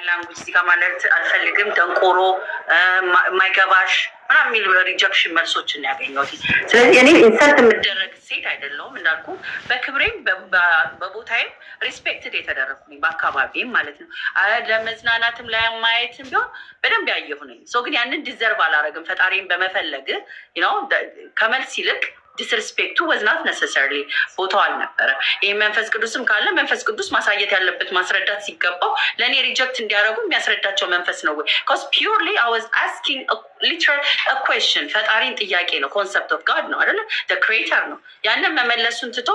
ላንጉጅ እዚህ ጋር ማለት አልፈልግም ደንቆሮ ማይገባሽ ምናምን የሚል ሪጀክሽን መልሶችን ያገኘሁት። ስለዚህ እኔ ኢንሰልት የምደረግ ሴት አይደለሁም እንዳልኩ በክብሬም በቦታዬም ሪስፔክትድ የተደረኩኝ በአካባቢም ማለት ነው። ለመዝናናትም ለማየትም ቢሆን በደንብ ያየሁ ነኝ። ግን ያንን ዲዘርቭ አላረግም ፈጣሪን በመፈለግ ከመልስ ይልቅ disrespect was not necessarily ቦታው አልነበረ። ይሄ መንፈስ ቅዱስም ካለ መንፈስ ቅዱስ ማሳየት ያለበት ማስረዳት ሲገባው ለኔ ሪጀክት እንዲያደርጉ የሚያስረዳቸው መንፈስ ነው ወይ? because purely I was asking a question ፈጣሪን ጥያቄ ነው። concept of God ነው አይደለ? the creator ነው። ያንን መመለሱን ትቶ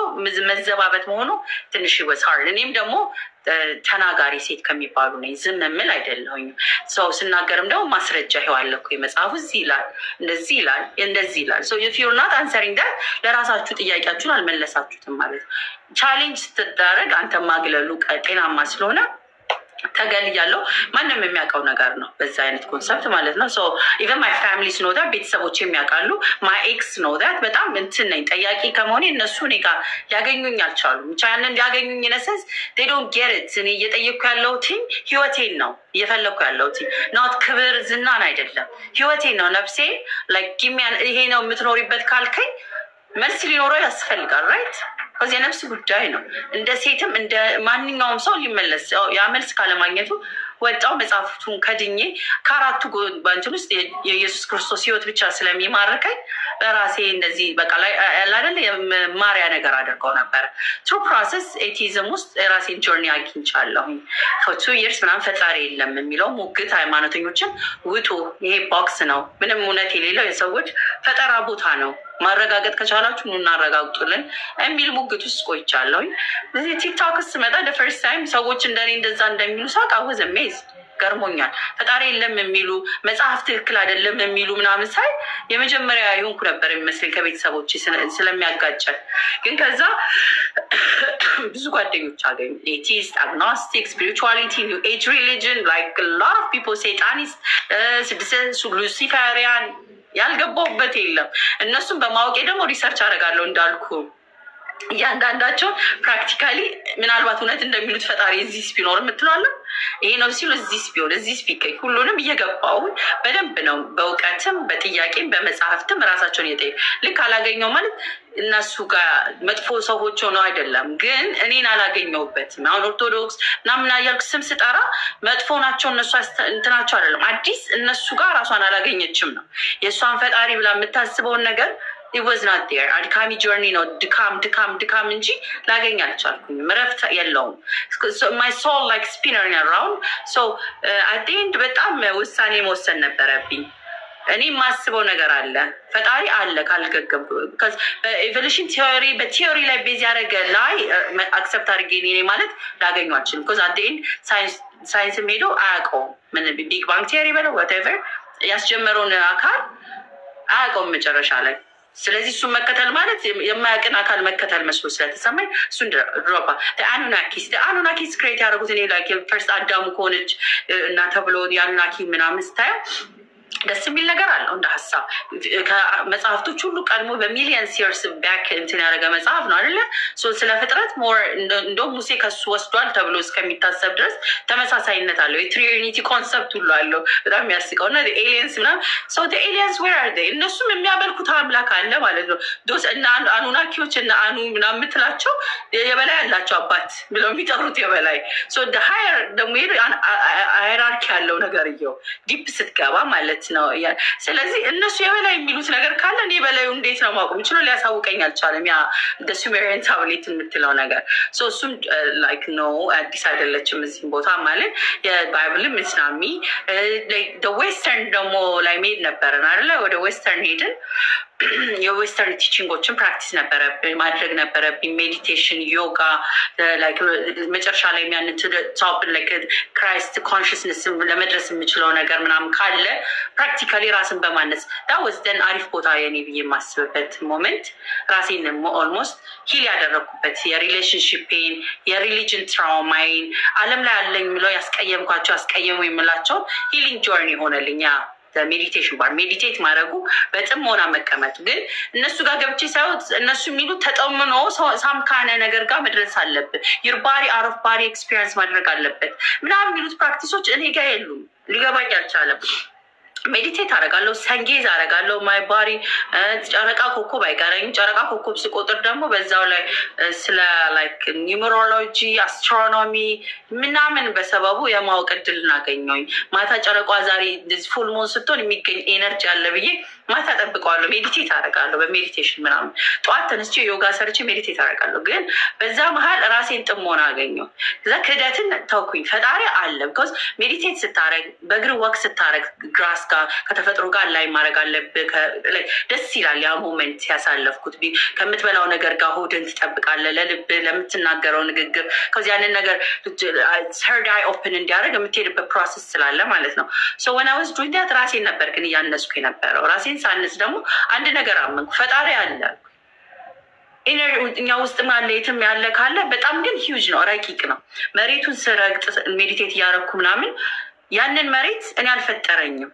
መዘባበት መሆኑ ትንሽ was hard። እኔም ደግሞ ተናጋሪ ሴት ከሚባሉ ነኝ። ዝም ምል አይደለሁኝ። ስናገርም ደግሞ ማስረጃ ይዋለኩ የመጽሐፉ እዚህ ይላል እንደዚህ ይላል እንደዚህ ይላል። so if you're not answering that ለራሳችሁ ጥያቄያችሁን አልመለሳችሁትም ማለት ነው። ቻሌንጅ ስትደረግ አንተ ማግለሉ ጤናማ ስለሆነ ተገልያለሁ ማንንም የሚያውቀው ነገር ነው በዛ አይነት ኮንሰፕት ማለት ነው። so even my families know that ቤተሰቦቼ የሚያውቃሉ። my ex know that በጣም እንትን ነኝ ጠያቂ ከመሆኔ እነሱ እኔ ጋር ሊያገኙኝ አልቻሉም። ቻንን ሊያገኙኝ ነሰስ they don't get it። እኔ እየጠየቅኩ ያለሁት ህይወቴን ነው እየፈለኩ ያለሁት not ክብር ዝናን አይደለም ህይወቴን ነው። ነፍሴ like ይሄ ነው የምትኖሪበት ካልከኝ መልስ ሊኖረው ያስፈልጋል right? ከዚህ ነፍስ ጉዳይ ነው። እንደ ሴትም እንደ ማንኛውም ሰው ሊመለስ ያ መልስ ካለማግኘቱ ወጣው መጽሐፍቱን ከድኜ ከአራቱ ባንቹን ውስጥ የኢየሱስ ክርስቶስ ህይወት ብቻ ስለሚማርከኝ በራሴ እንደዚህ በቃ ላይ አይደል የማሪያ ነገር አድርገው ነበር። through process atheism ውስጥ ራሴን ጆርኒ አግኝቻለሁ። for 2 years ምናምን ፈጣሪ የለም የሚለው ሙግት ሃይማኖተኞችን ውጡ ይሄ ቦክስ ነው ምንም እውነት የሌለው የሰዎች ፈጠራ ቦታ ነው ማረጋገጥ ከቻላችሁ ምን እናረጋግጡልን የሚል ሙግት ውስጥ ቆይቻለሁ። እዚህ ቲክቶክስ መጣ the first time ሰዎች እንደኔ እንደዛ እንደሚሉ ሳቅ I was amazed ገርሞኛል። ፈጣሪ የለም የሚሉ መጽሐፍ ትክክል አይደለም የሚሉ ምናምን ሳይ የመጀመሪያ ይሁንኩ ነበር የሚመስለኝ ከቤተሰቦች ስለሚያጋጨን። ግን ከዛ ብዙ ጓደኞች አገኘሁ atheist agnostic spirituality new age religion like a lot of people satanist luciferian ያልገባውበት የለም። እነሱም በማወቄ ደግሞ ሪሰርች አደርጋለሁ እንዳልኩ ያንዳንዳቸው ፕራክቲካሊ ምናልባት እውነት እንደሚሉት ፈጣሪ እዚህ ቢኖር የምትሏለው ይሄ ነው ሲሉ እዚህ ቢሆን እዚህ ቢቀይ ሁሉንም እየገባው በደንብ ነው በእውቀትም በጥያቄም በመጽሐፍትም ራሳቸውን እየጠየቁ ልክ አላገኘው ማለት እነሱ ጋር መጥፎ ሰዎች ሆነው አይደለም ግን እኔን አላገኘውበትም። አሁን ኦርቶዶክስ ምናምን ያልኩ ስም ስጠራ መጥፎ ናቸው እነሱ እንትናቸው አይደለም አዲስ እነሱ ጋር ራሷን አላገኘችም ነው የሷን ፈጣሪ ብላ የምታስበውን ነገር it was not there አድካሚ ጆርኒ ነው ድካም እንጂ ላገኝ አልቻልኩኝ። ምረፍት የለውም so my soul like spinning around so at the end በጣም ውሳኔ መወሰን ነበረብኝ። እኔ ማስበው ነገር አለ ፈጣሪ አለ ካልገገም because evolution theory በቲዮሪ ላይ ቤዝ ያደረገ ላይ አክሰፕት አድርጌ እኔ ማለት ላገኘው አልችልም because at the end ሳይንስ ሄዶ አያውቀውም ምን ቢግ ባንግ ቲዮሪ በለው whatever ያስጀመረውን አካል አያውቀውም መጨረሻ ላይ። ስለዚህ እሱን መከተል ማለት የማያውቅን አካል መከተል መስሎ ስለተሰማኝ እሱን ድሮፓ አኑናኪስ ክሬት ያደረጉት እኔ like first አዳሙ ከሆነች እና ተብሎ ያኑናኪ ምናምን ስታየው ደስ የሚል ነገር አለው እንደ ሐሳብ ከመጽሐፍቶች ሁሉ ቀድሞ በሚሊየንስ years back እንትን ያደረገ መጽሐፍ ነው አይደለ? ስለ ፍጥረት ሞር እንደውም ሙሴ ከሱ ወስዷል ተብሎ እስከሚታሰብ ድረስ ተመሳሳይነት አለው። የትሪኒቲ ኮንሰፕት ሁሉ አለው። በጣም የሚያስቀውና ኤሊየንስ ምናምን so the aliens where are they እነሱም የሚያመልኩት አምላክ አለ ማለት ነው። ዶስ እና አኑናኪዎች እና አኑ ምናምን የምትላቸው የበላይ ያላቸው አባት ብለው የሚጠሩት የበላይ so the higher ደግሞ ሃይራርኪ ያለው ነገር ይየው ዲፕ ስትገባ ማለት ነው። ስለዚህ እነሱ የበላይ የሚሉት ነገር ካለ እኔ በላዩ እንዴት ነው ማወቅ የምችለው? ሊያሳውቀኝ አልቻለም። ያ the Sumerian tablet የምትለው ነገር so እሱም like no አዲስ አይደለችም እዚህ ቦታ ማለት የባይብልም እስላሚ the western ደግሞ ላይ ሜድ ነበርን አይደለ? ወደ ዌስተርን ሄድን የዌስተርን ቲቺንጎችን ፕራክቲስ ማድረግ ነበረብኝ። ሜዲቴሽን ዮጋ like መጨረሻ ላይ የሚያንት top like Christ consciousness ለመድረስ የምችለው ነገር ምናምን ካለ ፕራክቲካሊ ራስን በማነጽ that was then አሪፍ ቦታ የኔ ብዬ የማስብበት ሞመንት ራሴን ኦልሞስት ሂል ያደረኩበት የሪሌሽንሺፕን የሪሊጅን ትራውማይን ዓለም ላይ አለኝ ብለው ያስቀየምኳቸው አስቀየሙ የምላቸው ሂሊንግ ጆርኒ ሆነልኝ። ሜዲቴሽን ባር ሜዲቴት ማድረጉ በጥሞና መቀመጡ ግን እነሱ ጋር ገብቼ ሳይሆን እነሱ የሚሉት ተጠምኖ ሳምካነ ነገር ጋር መድረስ አለበት your body out of body experience ማድረግ አለበት ምናምን የሚሉት ፕራክቲሶች እኔ ጋር የሉም ሊገባኝ አልቻለም ሜዲቴት አደርጋለሁ ሰንጌዝ አደርጋለሁ ማይ ባዲ ጨረቃ ኮከብ አይቀረኝም ጨረቃ ኮከብ ስቆጥር ደግሞ በዛው ላይ ስለ ላይክ ኒውመሮሎጂ አስትሮኖሚ ምናምን በሰበቡ የማወቅ እድል እናገኘኝ ማታ ጨረቃ ዛሬ ፉል ሙን ስትሆን የሚገኝ ኤነርጂ አለ ብዬ ማታ ጠብቀዋለሁ ሜዲቴት አደርጋለሁ በሜዲቴሽን ምናምን ጠዋት ተነስቼ ዮጋ ሰርቼ ሜዲቴት አደርጋለሁ ግን በዛ መሃል ራሴን ጥሞና አገኘሁ ከዛ ክህደትን ተውኩኝ ፈጣሪ አለ because ሜዲቴት ስታረግ በእግር ወክ ስታረግ ግራስ ጋር ከተፈጥሮ ጋር ላይ ማድረግ አለብህ ደስ ይላል ያ ሞመንት ያሳለፍኩት ከምትበላው ነገር ጋር ሆድን ትጠብቃለህ ለልብ ለምትናገረው ንግግር ከዚህ ያንን ነገር third eye open እንዲያደርግ የምትሄድበት ፕሮሰስ ስላለ ማለት ነው so when I was doing that ራሴን ነበር ግን ያነስኩ የነበረው ራሴን ሳንስ ደግሞ አንድ ነገር አመንኩ ፈጣሪ አለ እኛ ውስጥ ማለት የትም ያለ ካለ በጣም ግን ሂውጅ ነው ረቂቅ ነው መሬቱን ስረግጥ ሜዲቴት ያደረኩ ምናምን ያንን መሬት እኔ አልፈጠረኝም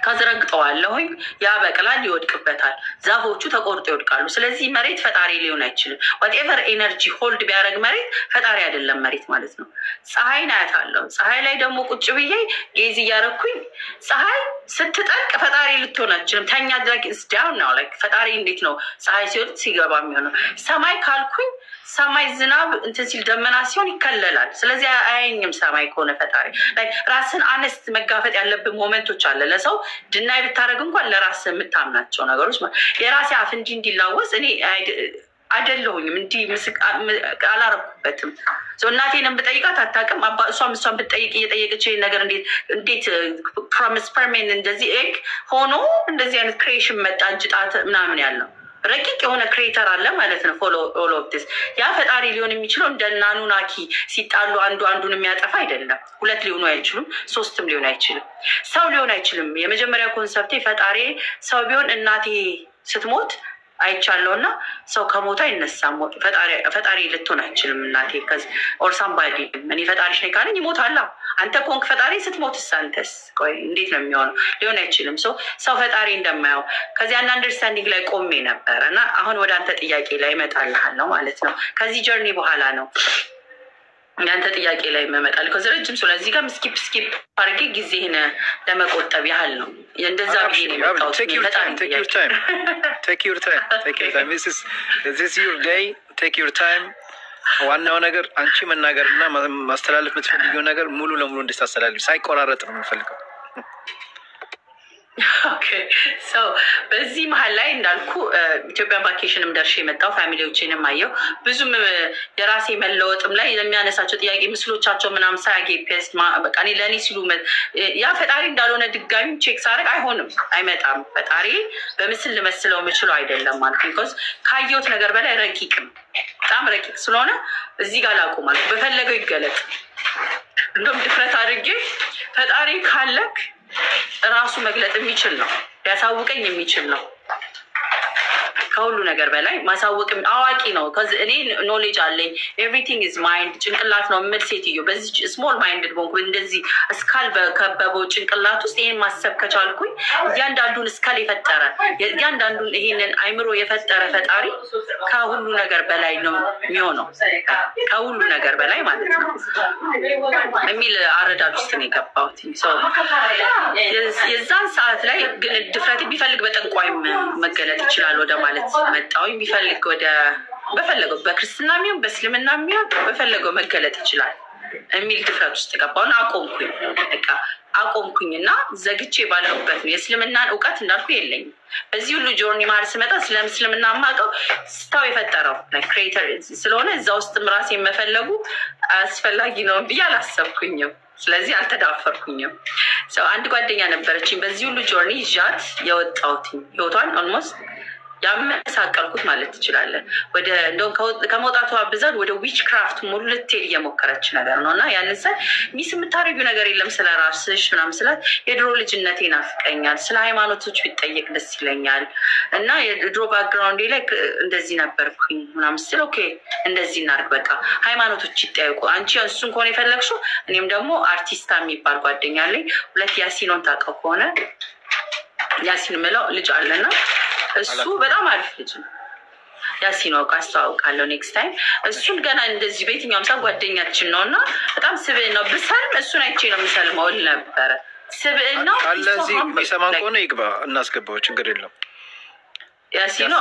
ከዝረግጠዋለሁኝ ያበቅላል ይወድቅበታል ዛፎቹ ተቆርጦ ይወድቃሉ ስለዚህ መሬት ፈጣሪ ሊሆን አይችልም whatever energy hold ቢያረግ መሬት ፈጣሪ አይደለም መሬት ማለት ነው ፀሐይን አያታለሁ ፀሐይ ላይ ደግሞ ቁጭ ብዬ ጌዝ ያረኩኝ ፀሐይ ስትጠልቅ ፈጣሪ ልትሆን አይችልም ተኛ ድረግ is down now like ፈጣሪ እንዴት ነው ፀሐይ ሲወጥ ሲገባ የሚሆነው ሰማይ ካልኩኝ ሰማይ ዝናብ እንትን ሲል ደመና ሲሆን ይከለላል ስለዚህ አይኝም ሰማይ ከሆነ ፈጣሪ like ራስን አነስት መጋፈጥ ያለብን ሞመንቶች አለ ለሰው ድናይ ብታረግ እንኳን ለራስ የምታምናቸው ነገሮች የራሴ አፍ እንዲላወስ እኔ አይደለሁኝም እንዲ ምስቅ አላረኩበትም እናቴንም ብጠይቃት አታውቅም እሷም ብትጠይቅ እየጠየቀች ነገር እንዴት ፕሮሚስ ፐርሜን እንደዚህ ሆኖ እንደዚህ አይነት ክሬሽን መጣ እንጭጣት ምናምን ያለው ረቂቅ የሆነ ክሬተር አለ ማለት ነው ፎሎ ኦል ኦፍ ዲስ ያ ፈጣሪ ሊሆን የሚችለው እንደናኑናኪ ሲጣሉ አንዱን የሚያጠፋ አይደለም ሁለት ሊሆኑ አይችሉም ሶስትም ሊሆን አይችልም ሰው ሊሆን አይችልም የመጀመሪያ ኮንሰፕቴ ፈጣሪ ሰው ቢሆን እናቴ ስትሞት አይቻለውና ሰው ከሞታ ይነሳም ፈጣሪ ልትሆን አይችልም እናቴ ከዚ ኦር ሳምባዲ እኔ ፈጣሪሽ ነኝ ካለኝ ይሞታል አንተ ኮንክ ፈጣሪ ስትሞት ሳንተስ ቆይ እንዴት ነው የሚሆነው ሊሆን አይችልም ሰው ፈጣሪ እንደማያው ከዚህ አንደርስታንዲንግ ላይ ቆሜ ነበርና አሁን ወደ አንተ ጥያቄ ላይ እመጣልሃለሁ ማለት ነው ከዚህ ጀርኒ በኋላ ነው ያንተ ጥያቄ ላይ መመጣል ከዘረጅም ስለዚህ ጋር ስኪፕ አርጌ ጊዜህን ለመቆጠብ ያህል ነው እንደዛ ቢሄ ነው መጣው take your time this is your day take your time ዋናው ነገር አንቺ መናገርና ማስተላለፍ የምትፈልጊው ነገር ሙሉ ለሙሉ እንድታስተላልፍ ሳይቆራረጥ ነው የምፈልገው Okay, so በዚህ መሃል ላይ እንዳልኩ ኢትዮጵያ ቫኬሽንም ደርሼ መጣው ፋሚሊዎቼንም አየው ብዙም የራሴ መለወጥም ላይ የሚያነሳቸው ጥያቄ ምስሎቻቸው ምናም ሳያጌፕስ በቃ ለኔ ሲሉ ያ ፈጣሪ እንዳልሆነ ድጋሚ ቼክ ሳረግ አይሆንም አይመጣም ፈጣሪ በምስል ለመስለው ምችለው አይደለም ማለት because ካየሁት ነገር በላይ ረቂቅ ነው በጣም ረቂቅ ስለሆነ እዚህ ጋር ላቆማል በፈለገው ይገለጥ እንደም ድፍረት አድርጌ ፈጣሪ ካለክ ራሱ መግለጥ የሚችል ነው ያሳውቀኝ የሚችል ነው ከሁሉ ነገር በላይ ማሳወቅም አዋቂ ነው cuz እኔ ኖሌጅ አለኝ everything is mind ጭንቅላት ነው መልሴትዩ በዚህ ስሞል ማይንድድ ቦንኩ እንደዚህ እስካል በከበበው ጭንቅላት ውስጥ ይሄን ማሰብ ከቻልኩኝ ያንዳንዱን እስካል የፈጠረ ያንዳንዱን ይሄንን አይምሮ የፈጠረ ፈጣሪ ከሁሉ ነገር በላይ ነው የሚሆነው ከሁሉ ነገር በላይ ማለት ነው የሚል አረዳድ ውስጥ ነው የገባሁት የዛን ሰዓት ላይ ግን ድፍረት ቢፈልግ በጠንቋይም መገለጥ ይችላል ወደ ማለት መጣው ቢፈልግ ወደ በፈለገው በክርስትናም ይሁን በእስልምናም ይሁን በፈለገው መገለጥ ይችላል የሚል ድፍረት ውስጥ ገባውና አቆምኩኝና ዘግቼ ባለውበት ነው የእስልምናን ዕውቀት እንዳልኩ የለኝም በዚህ ሁሉ ጆርኒ ማለት ስመጣ ስለእስልምና ማቀው ስታው የፈጠረው ክሬተር ስለሆነ እዛው ውስጥ ራሴን መፈለጉ አስፈላጊ ነው ብያላሰብኩኝም ስለዚህ አልተዳፈርኩኝም አንድ ጓደኛ ነበረችኝ በዚህ ሁሉ ጆርኒ ይዣት የወጣሁት ህይወቷን ኦልሞስት ያመሳቀልኩት ማለት ትችላለህ። ወደ እንደውም ከመውጣቷ ብዛት ወደ ዊች ክራፍት ሙሉ ልትሄድ እየሞከረች ነገር ነው። እና ያንን ሰ ሚስ የምታደርጊው ነገር የለም ስለ ራስሽ ምናምን ስላት የድሮ ልጅነቴ ናፍቀኛል፣ ስለ ሃይማኖቶች ቢጠየቅ ደስ ይለኛል እና የድሮ ባክግራውንዴ ላይ እንደዚህ ነበርኩኝ ምናምን ስትል ኦኬ እንደዚህ እናድርግ በቃ ሃይማኖቶች ይጠየቁ። አንቺ እሱን ከሆነ የፈለግሽው እኔም ደግሞ አርቲስታ የሚባል ጓደኛ አለኝ። ሁለት ያሲኖን ታውቀው ከሆነ ያሲን ምለው ልጅ አለና እሱ በጣም አሪፍ ልጅ ነው። ያሲኖ አስተዋውቃለሁ ኔክስት ታይም። እሱን ገና እንደዚህ በየትኛውም ሰው ጓደኛችን ነው እና በጣም ስብዕናው ብሰልም እሱን አይቼ ነው የምሰልመው ል ነበረ። ስብዕናው አለዚህ የሚሰማን ከሆነ ይግባ እናስገባው፣ ችግር የለም። ያሲኖ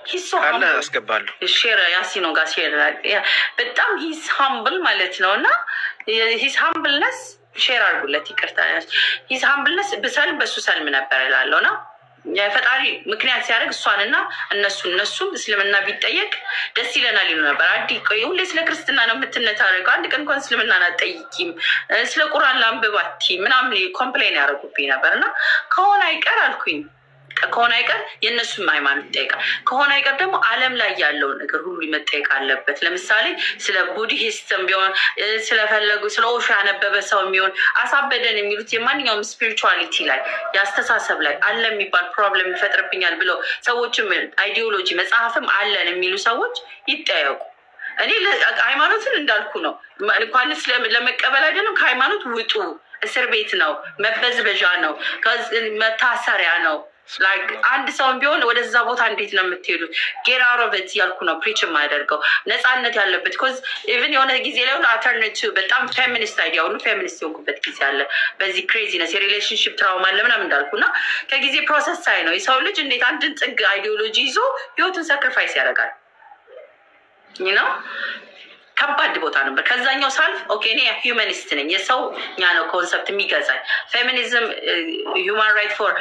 ሂሶ አለ አስገባለሁ። ሼር ያሲኖ ጋር ሼር በጣም ሂስ ሃምብል ማለት ነው እና ሂስ ሃምብልነስ ሼር አድርጉለት። ይቅርታ ሂስ ሃምብልነስ ብሰልም በሱ ሰልም ነበር እላለሁ እና የፈጣሪ ምክንያት ሲያደርግ እሷንና እነሱም እስልምና ቢጠየቅ ደስ ይለናል ይሉ ነበር። አዲ ቆይ ሁሌ ስለ ክርስትና ነው የምትነታረገው፣ አንድ ቀን እንኳን እስልምናን አትጠይቂም፣ ስለ ቁርአን ላንብባቲ ምናምን ኮምፕሌን ያደርጉብኝ ነበር እና ከሆነ አይቀር አልኩኝ ከሆነ አይቀር የእነሱም ሃይማኖት ይጠይቃል። ከሆነ አይቀር ደግሞ ዓለም ላይ ያለው ነገር ሁሉ መጠየቅ አለበት። ለምሳሌ ስለ ቡድሂስትም ቢሆን ስለፈለጉ ስለ ኦሾ ያነበበ ሰው የሚሆን አሳበደን የሚሉት የማንኛውም ስፒሪቹዋሊቲ ላይ የአስተሳሰብ ላይ አለ የሚባል ፕሮብለም ይፈጥርብኛል ብለው ሰዎችም አይዲዮሎጂ መጽሐፍም አለን የሚሉ ሰዎች ይጠየቁ። እኔ ሃይማኖትን እንዳልኩ ነው እንኳን ለመቀበል አይደለም ከሃይማኖት ውጡ። እስር ቤት ነው፣ መበዝበዣ ነው፣ መታሰሪያ ነው። ላይክ አንድ ሰውን ቢሆን ወደዛ ቦታ እንዴት ነው የምትሄዱት? ጌት አውት ኦፍ ኢት ያልኩ ነው ፕሪች የማያደርገው ነፃነት ያለበት ኮዝ ኢቭን የሆነ ጊዜ ላይ ሁሉ አልተርኔቲቭ በጣም ፌሚኒስት አይዲያ ሁሉ ፌሚኒስት የሆንኩበት ጊዜ አለ። በዚህ ክሬዚነስ የሪሌሽንሽፕ ትራውማ አለ ምናምን እንዳልኩ እና ከጊዜ ፕሮሰስ ሳይ ነው የሰው ልጅ እንዴት አንድን ጥግ አይዲዮሎጂ ይዞ ህይወቱን ሳክሪፋይስ ያደርጋል ነው። ከባድ ቦታ ነበር። ከዛኛው ሳልፍ ኦኬ እኔ ሂውማኒስት ነኝ፣ የሰውኛ ነው ኮንሰፕት የሚገዛኝ። ፌሚኒዝም ሁማን ራይት ፎር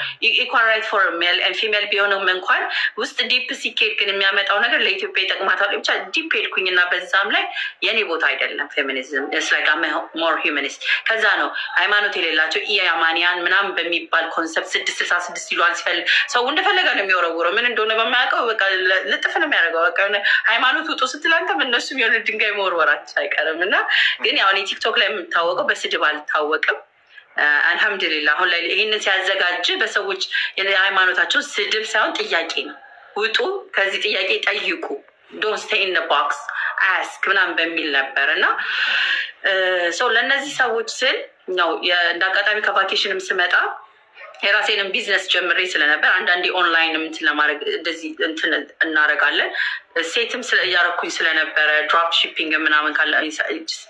ኢኳል ራይት ፎር ሜል ኤንድ ፊሜል ቢሆንም እንኳን ውስጥ ዲፕ ሲኬድ ግን የሚያመጣው ነገር ለኢትዮጵያ ይጠቅማታል ብቻ ዲፕ ሄድኩኝና በዛም ላይ የኔ ቦታ አይደለም ፌሚኒዝም ስላይክ ሞር ሂውማኒስት። ከዛ ነው ሃይማኖት የሌላቸው ኢያማንያን ምናምን በሚባል ኮንሰፕት 666 ይሏል። ሲፈልግ ሰው እንደፈለገ ነው የሚወረውረው፣ ምን እንደሆነ በማያውቀው በቃ ልጥፍ ነው የሚያደርገው። በቃ ሃይማኖት ውጡ ስትላንተም እነሱም የሆነ ድንጋይ ወራቸው አይቀርም እና ግን ያው ቲክቶክ ላይ የምታወቀው በስድብ አልታወቅም። አልহামዱሊላህ አሁን ላይ ይሄንን ሲያዘጋጅ በሰዎች የሃይማኖታቸው ስድብ ሳይሆን ጥያቄ ነው። ውጡ ከዚህ ጥያቄ ጠይቁ፣ ዶንት ስቴይ ኢን ዘ ቦክስ አስክ ምናምን በሚል ነበር እና ሰው ለእነዚህ ሰዎች ስል ነው እንዳጋጣሚ ከቫኬሽንም ስመጣ የራሴንም ቢዝነስ ጀምሬ ስለነበር አንዳንዴ ኦንላይንም እንትን ለማድረግ እንደዚህ እንትን እናደርጋለን። ሴትም እያረኩኝ ስለነበረ ድሮፕ ሺፒንግ ምናምን ካለ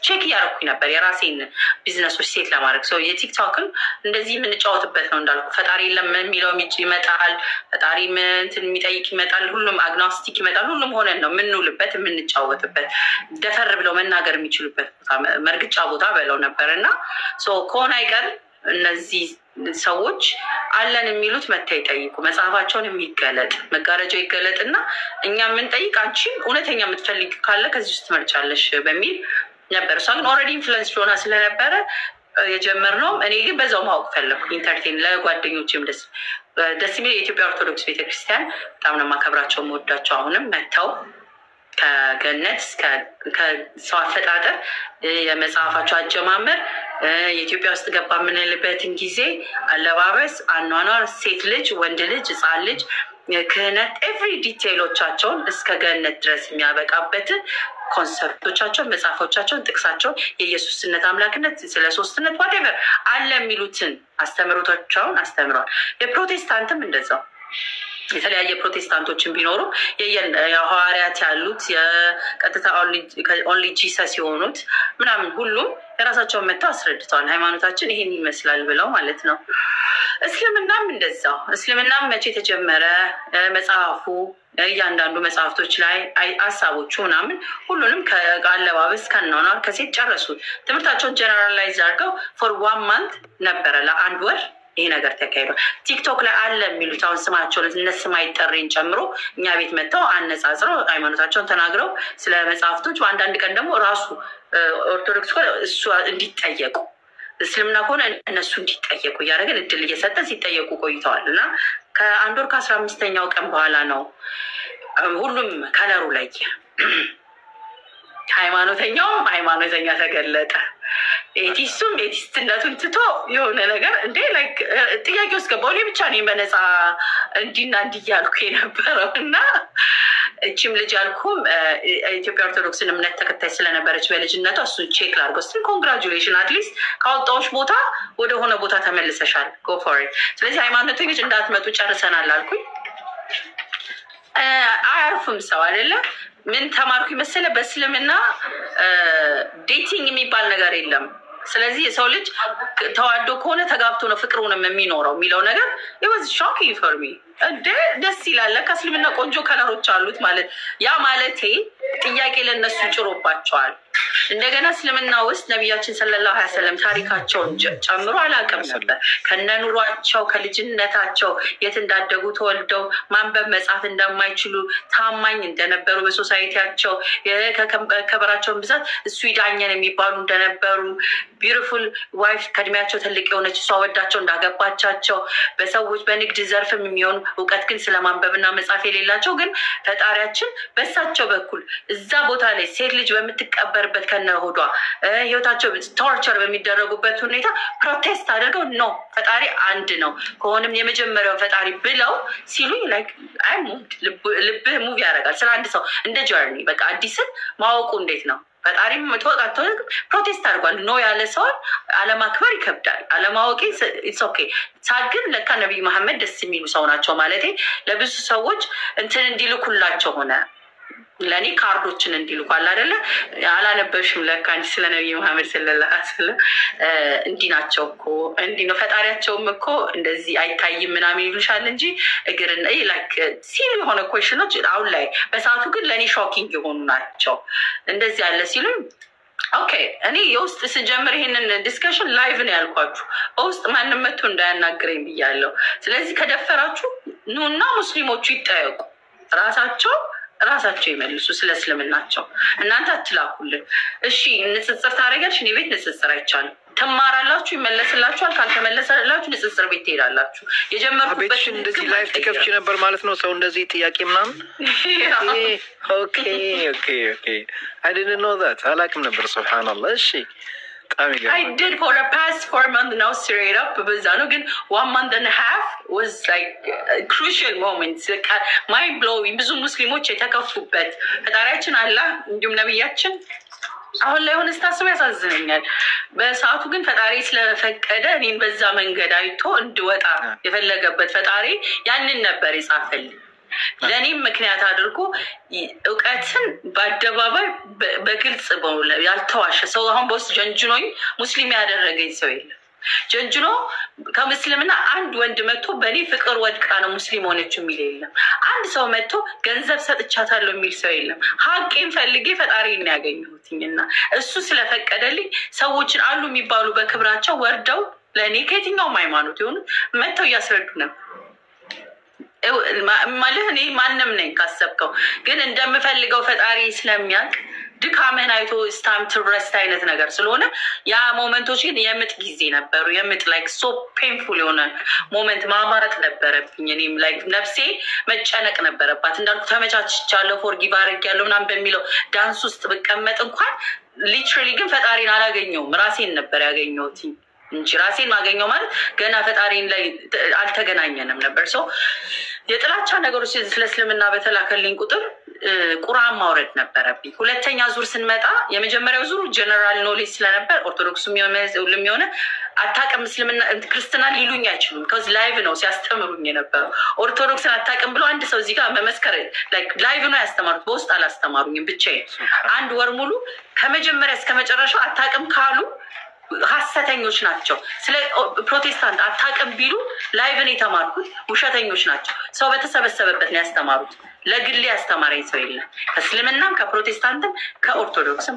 ቼክ እያረኩኝ ነበር የራሴን ቢዝነሶች ሴት ለማድረግ ሰው የቲክቶክን እንደዚህ የምንጫወትበት ነው እንዳልኩ። ፈጣሪ የለም የሚለው ይመጣል፣ ፈጣሪ እንትን የሚጠይቅ ይመጣል፣ ሁሉም አግኖስቲክ ይመጣል። ሁሉም ሆነን ነው የምንውልበት የምንጫወትበት፣ ደፈር ብለው መናገር የሚችሉበት ቦታ መርግጫ ቦታ በለው ነበር እና ከሆነ አይቀር እነዚህ ሰዎች አለን የሚሉት መታ ይጠይቁ፣ መጽሐፋቸውን የሚገለጥ መጋረጃው ይገለጥ እና እኛ የምንጠይቅ አንቺም እውነተኛ የምትፈልግ ካለ ከዚህ ውስጥ ትመርጫለሽ በሚል ነበር። እሷ ግን ኦልሬዲ ኢንፍሉዌንስ ሆና ስለነበረ የጀመርነው እኔ ግን በዛው ማወቅ ፈለኩ። ኢንተርቴን ለጓደኞችም ደስ የሚል የኢትዮጵያ ኦርቶዶክስ ቤተክርስቲያን በጣም ነው የማከብራቸው የምወዳቸው። አሁንም መጥተው ከገነት ከሰው አፈጣጠር የመጽሐፋቸው አጀማመር የኢትዮጵያ ውስጥ ገባ የምንልበትን ጊዜ አለባበስ፣ አኗኗር፣ ሴት ልጅ፣ ወንድ ልጅ፣ ህፃን ልጅ፣ ክህነት ኤቭሪ ዲቴይሎቻቸውን እስከ ገነት ድረስ የሚያበቃበትን ኮንሰፕቶቻቸውን፣ መጽሐፎቻቸውን፣ ጥቅሳቸውን የኢየሱስነት አምላክነት ስለ ሶስትነት ዋቴቨር አለ የሚሉትን አስተምሮቶቻቸውን አስተምረዋል። የፕሮቴስታንትም እንደዛው የተለያየ ፕሮቴስታንቶችን ቢኖሩ የሐዋርያት ያሉት የቀጥታ ኦንሊ ጂሰስ የሆኑት ምናምን ሁሉም የራሳቸውን መጥተው አስረድተዋል። ሃይማኖታችን ይሄን ይመስላል ብለው ማለት ነው። እስልምናም እንደዛው። እስልምናም መቼ የተጀመረ መጽሐፉ እያንዳንዱ መጽሐፍቶች ላይ ሀሳቦቹ ምናምን ሁሉንም ከአለባበስ ከናኗር ከሴት ጨረሱ። ትምህርታቸውን ጀነራላይዝ አድርገው ፎር 1 month ነበረ ለአንድ ወር ይሄ ነገር ተካሂዷል። ቲክቶክ ላይ አለ የሚሉት አሁን ስማቸውን እነስም አይጠሪን ጨምሮ እኛ ቤት መጥተው አነጻጽረው ሃይማኖታቸውን ተናግረው ስለ መጽሐፍቶች አንዳንድ ቀን ደግሞ ራሱ ኦርቶዶክስ እሱ እንዲጠየቁ እስልምና ከሆነ እነሱ እንዲጠየቁ እያደረግን እድል እየሰጠን ሲጠየቁ ቆይተዋል እና ከ1 ወር ከ15ኛው ቀን በኋላ ነው ሁሉም ከለሩ ላይ ሃይማኖተኛውም ሃይማኖተኛ ተገለጠ። ኤቲስቱም ኤቲስትነቱን ትቶ የሆነ ነገር እንዴ ላይክ ጥያቄ ውስጥ ገባሁ። እኔ ብቻ ነኝ በነፃ እንዲና እንዲያልኩ የነበረው እና እቺም ልጅ ያልኩም ኢትዮጵያ ኦርቶዶክስን እምነት ተከታይ ስለነበረች በልጅነቷ እሱን ቼክ ላድርገው ስትል ኮንግራጁሌሽን አትሊስት ካወጣዎች ቦታ ወደ ሆነ ቦታ ተመልሰሻል ጎ ፎር ኢት። ስለዚህ ሃይማኖተኞች እንዳትመጡ ጨርሰናል አልኩኝ። አያርፉም ሰው አይደለ። ምን ተማርኩ መሰለ በእስልምና ዴቲንግ የሚባል ነገር የለም። ስለዚህ የሰው ልጅ ተዋዶ ከሆነ ተጋብቶ ነው ፍቅሩንም የሚኖረው የሚለው ነገር it was shocking for me። እንደ ደስ ይላል ከእስልምና ቆንጆ ከለሮች አሉት ማለት ያ ማለቴ ጥያቄ ለነሱ ጭሮባቸዋል። እንደገና እስልምና ውስጥ ነብያችን ሰለላሁ ዐለይሂ ወሰለም ታሪካቸውን ጨምሮ አላውቅም ነበር። ከነኑሯቸው ከልጅነታቸው የት እንዳደጉ ተወልደው ማንበብ መጻፍ እንደማይችሉ ታማኝ እንደነበሩ በሶሳይቲያቸው ከከበራቸውን ብዛት እሱ ይዳኘን የሚባሉ እንደነበሩ ቢዩቲፉል ዋይፍ ከእድሜያቸው ትልቅ የሆነች እሷ ወዳቸው እንዳገባቻቸው በሰዎች በንግድ ዘርፍም የሚሆኑ እውቀት ግን ስለማንበብና መጻፍ የሌላቸው ግን ፈጣሪያችን በሳቸው በኩል እዛ ቦታ ላይ ሴት ልጅ በምትቀበርበት ከነሆዷ ህይወታቸው ቶርቸር በሚደረጉበት ሁኔታ ፕሮቴስት አድርገው ኖ ፈጣሪ አንድ ነው ከሆነም የመጀመሪያው ፈጣሪ ብለው ሲሉኝ ላይክ አይ ልብህ ሙቭ ያደርጋል። ስለ አንድ ሰው እንደ ጀርኒ በቃ አዲስን ማወቁ እንዴት ነው ፈጣሪም ተወቃቶ ፕሮቴስት አድርጓል ኖ ያለ ሰው አለማክበር ይከብዳል። አለማወቂ ኢትስ ኦኬ ሳግን ለካ ነብይ መሐመድ ደስ የሚሉ ሰው ናቸው ማለቴ ለብዙ ሰዎች እንትን እንዲልኩላቸው ሆነ ለኔ ካርዶችን እንዲልኳል አይደለ አላነበብሽም ለካ እንጂ ስለ ነብይ መሐመድ ሰለላሁ ዐለይሂ ወሰለም እንዲ ናቸው እኮ እንዲ ነው ፈጣሪያቸውም እኮ እንደዚህ አይታይም ምናምን ይሉሻል እንጂ እግርና ላይክ ሲሉ የሆነ ኩዌሽኖች አሁን ላይ በሰዓቱ ግን ለኔ ሾኪንግ የሆኑ ናቸው። እንደዚህ ያለ ሲሉ ኦኬ እኔ የውስጥ ስጀምር ይሄንን ዲስከሽን ላይቭ ነው ያልኳችሁ በውስጥ ማንም መጥቶ እንዳያናግረኝ ብያለሁ። ስለዚህ ከደፈራችሁ ኑና ሙስሊሞቹ ይጠየቁ ራሳቸው ይመልሱ ስለ እስልምናቸው እናንተ አትላኩልን። እሺ ንጽጽር ታደርጋለሽ እኔ ቤት ንጽጽር አይቻልም። ትማራላችሁ ይመለስላችኋል ካልተመለሰላችሁ ንጽጽር ቤት ትሄዳላችሁ። የጀመርኩበት እንደዚህ ላይፍ ትከፍቺ ነበር ማለት ነው ሰው እንደዚህ ጥያቄ ምናምን ኦኬ I didn't know that አላውቅም ነበር ሱብሃንአላህ። እሺ I did for the past 4 months now straight up በዛ ነው ግን 1 month and a half was like crucial moments mind blowing ብዙ ሙስሊሞች የተከፉበት ፈጣሪያችን አላህ እንዲሁም ነብያችን አሁን ላይ ሆነ ስታስብ ያሳዝነኛል። በሰዓቱ ግን ፈጣሪ ስለፈቀደ እኔን በዛ መንገድ አይቶ እንድወጣ የፈለገበት ፈጣሪ ያንን ነበር የጻፈልኝ ለኔም ምክንያት አድርጎ እውቀትን በአደባባይ በግልጽ ያልተዋሸ ሰው አሁን በውስጥ ጀንጅኖኝ ሙስሊም ያደረገኝ ሰው የለም። ጀንጅኖ ከሙስሊምና አንድ ወንድ መጥቶ በኔ ፍቅር ወድቃ ነው ሙስሊም ሆነች የሚል የለም። አንድ ሰው መጥቶ ገንዘብ ሰጥቻታለሁ የሚል ሰው የለም። ሀቄን ፈልጌ ፈጣሪን ያገኘሁትኝና እሱ ስለፈቀደልኝ ሰዎችን አሉ የሚባሉ በክብራቸው ወርደው ለኔ ከየትኛውም ሃይማኖት ይሁን መጥተው እያስረዱ ነበር ማለት እኔ ማንም ነኝ ካሰብከው ግን እንደምፈልገው ፈጣሪ ስለሚያውቅ ድካምህን አይቶ ስታም ትረስት አይነት ነገር ስለሆነ ያ ሞመንቶች ግን የምጥ ጊዜ ነበሩ። የምጥ ላይክ ሶ ፔንፉል የሆነ ሞመንት ማማረጥ ነበረብኝ። እኔም ላይክ ነፍሴ መጨነቅ ነበረባት። እንዳልኩ ተመቻችቻለሁ ፎርጊቭ አድርጌያለሁ ምናምን በሚለው ዳንስ ውስጥ ብቀመጥ እንኳን ሊትራሊ ግን ፈጣሪን አላገኘውም ራሴን ነበር ያገኘሁት እንጂ ራሴን ማገኘው ማለት ገና ፈጣሪን ላይ አልተገናኘንም ነበር። ሰው የጥላቻ ነገሮች ስለ እስልምና በተላከልኝ ቁጥር ቁርአን ማውረድ ነበረብኝ። ሁለተኛ ዙር ስንመጣ የመጀመሪያው ዙር ጀነራል ኖሌጅ ስለነበር ኦርቶዶክስም የሆነ አታውቅም እስልምና ክርስትና ሊሉኝ አይችሉም ከዚ ላይቭ ነው ሲያስተምሩኝ የነበረው። ኦርቶዶክስን አታውቅም ብሎ አንድ ሰው እዚህ ጋር መመስከር ላይቭ ነው ያስተማሩት በውስጥ አላስተማሩኝም ብቻዬን 1 ወር ሙሉ ከመጀመሪያ እስከ መጨረሻው አታውቅም ካሉ ሐሰተኞች ናቸው። ስለ ፕሮቴስታንት አታውቅም ቢሉ ላይቭን የተማርኩት ውሸተኞች ናቸው። ሰው በተሰበሰበበት ነው ያስተማሩት። ለግሌ ያስተማረኝ ሰው የለም። ከእስልምናም ከፕሮቴስታንትም ከኦርቶዶክስም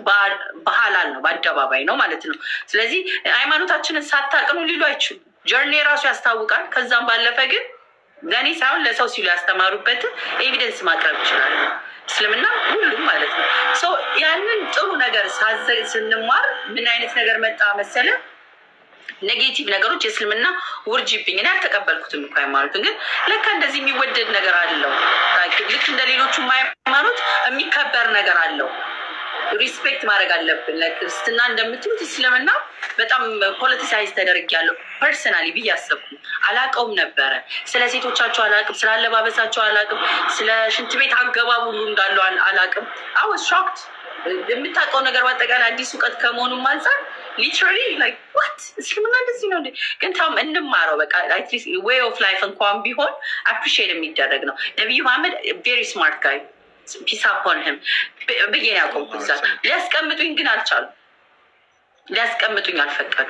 በሐላል ነው በአደባባይ ነው ማለት ነው። ስለዚህ ሃይማኖታችንን ሳታውቅኑ ሊሉ አይችሉም። ጀርኒ ራሱ ያስታውቃል። ከዛም ባለፈ ግን ለኔ ሳይሆን ለሰው ሲሉ ያስተማሩበትን ኤቪደንስ ማቅረብ ይችላል። እስልምና ሁሉም ማለት ነው። ሶ ያንን ጥሩ ነገር ስንማር ምን አይነት ነገር መጣ መሰለ ኔጌቲቭ ነገሮች የእስልምና ውርጅብኝ እኔ አልተቀበልኩትም እኮ ሃይማኖትን ግን ለካ እንደዚህ የሚወደድ ነገር አለው ልክ እንደ ሌሎቹ ሃይማኖት የሚከበር ነገር አለው ሪስፔክት ማድረግ አለብን ለክርስትና እንደምትሉት እስልምና በጣም ፖለቲሳይዝ ተደርጊያለሁ ፐርሰናሊ ብዬ አሰብኩ አላቀውም ነበረ ስለ ሴቶቻቸው አላቅም ስለ አለባበሳቸው አላቅም ስለ ሽንት ቤት አገባብ ሁሉ እንዳለው አላቅም I was shocked የምታውቀው ነገር በአጠቃላይ አዲስ እውቀት ከመሆኑም አንፃር ሊትራሊ ላይክ ዋት እስልምና እንደዚህ ነው እንዴ ግን ታም እንማረው በቃ አትሊስት ዌይ ኦፍ ላይፍ እንኳን ቢሆን አፕሪሺየት የሚደረግ ነው ነብዩ መሐመድ ቬሪ ስማርት ጋይ ፒስ አፖን ሂም በየና ያቆምኩት ሊያስቀምጡኝ ግን አልቻሉ ሊያስቀምጡኝ አልፈቀዱ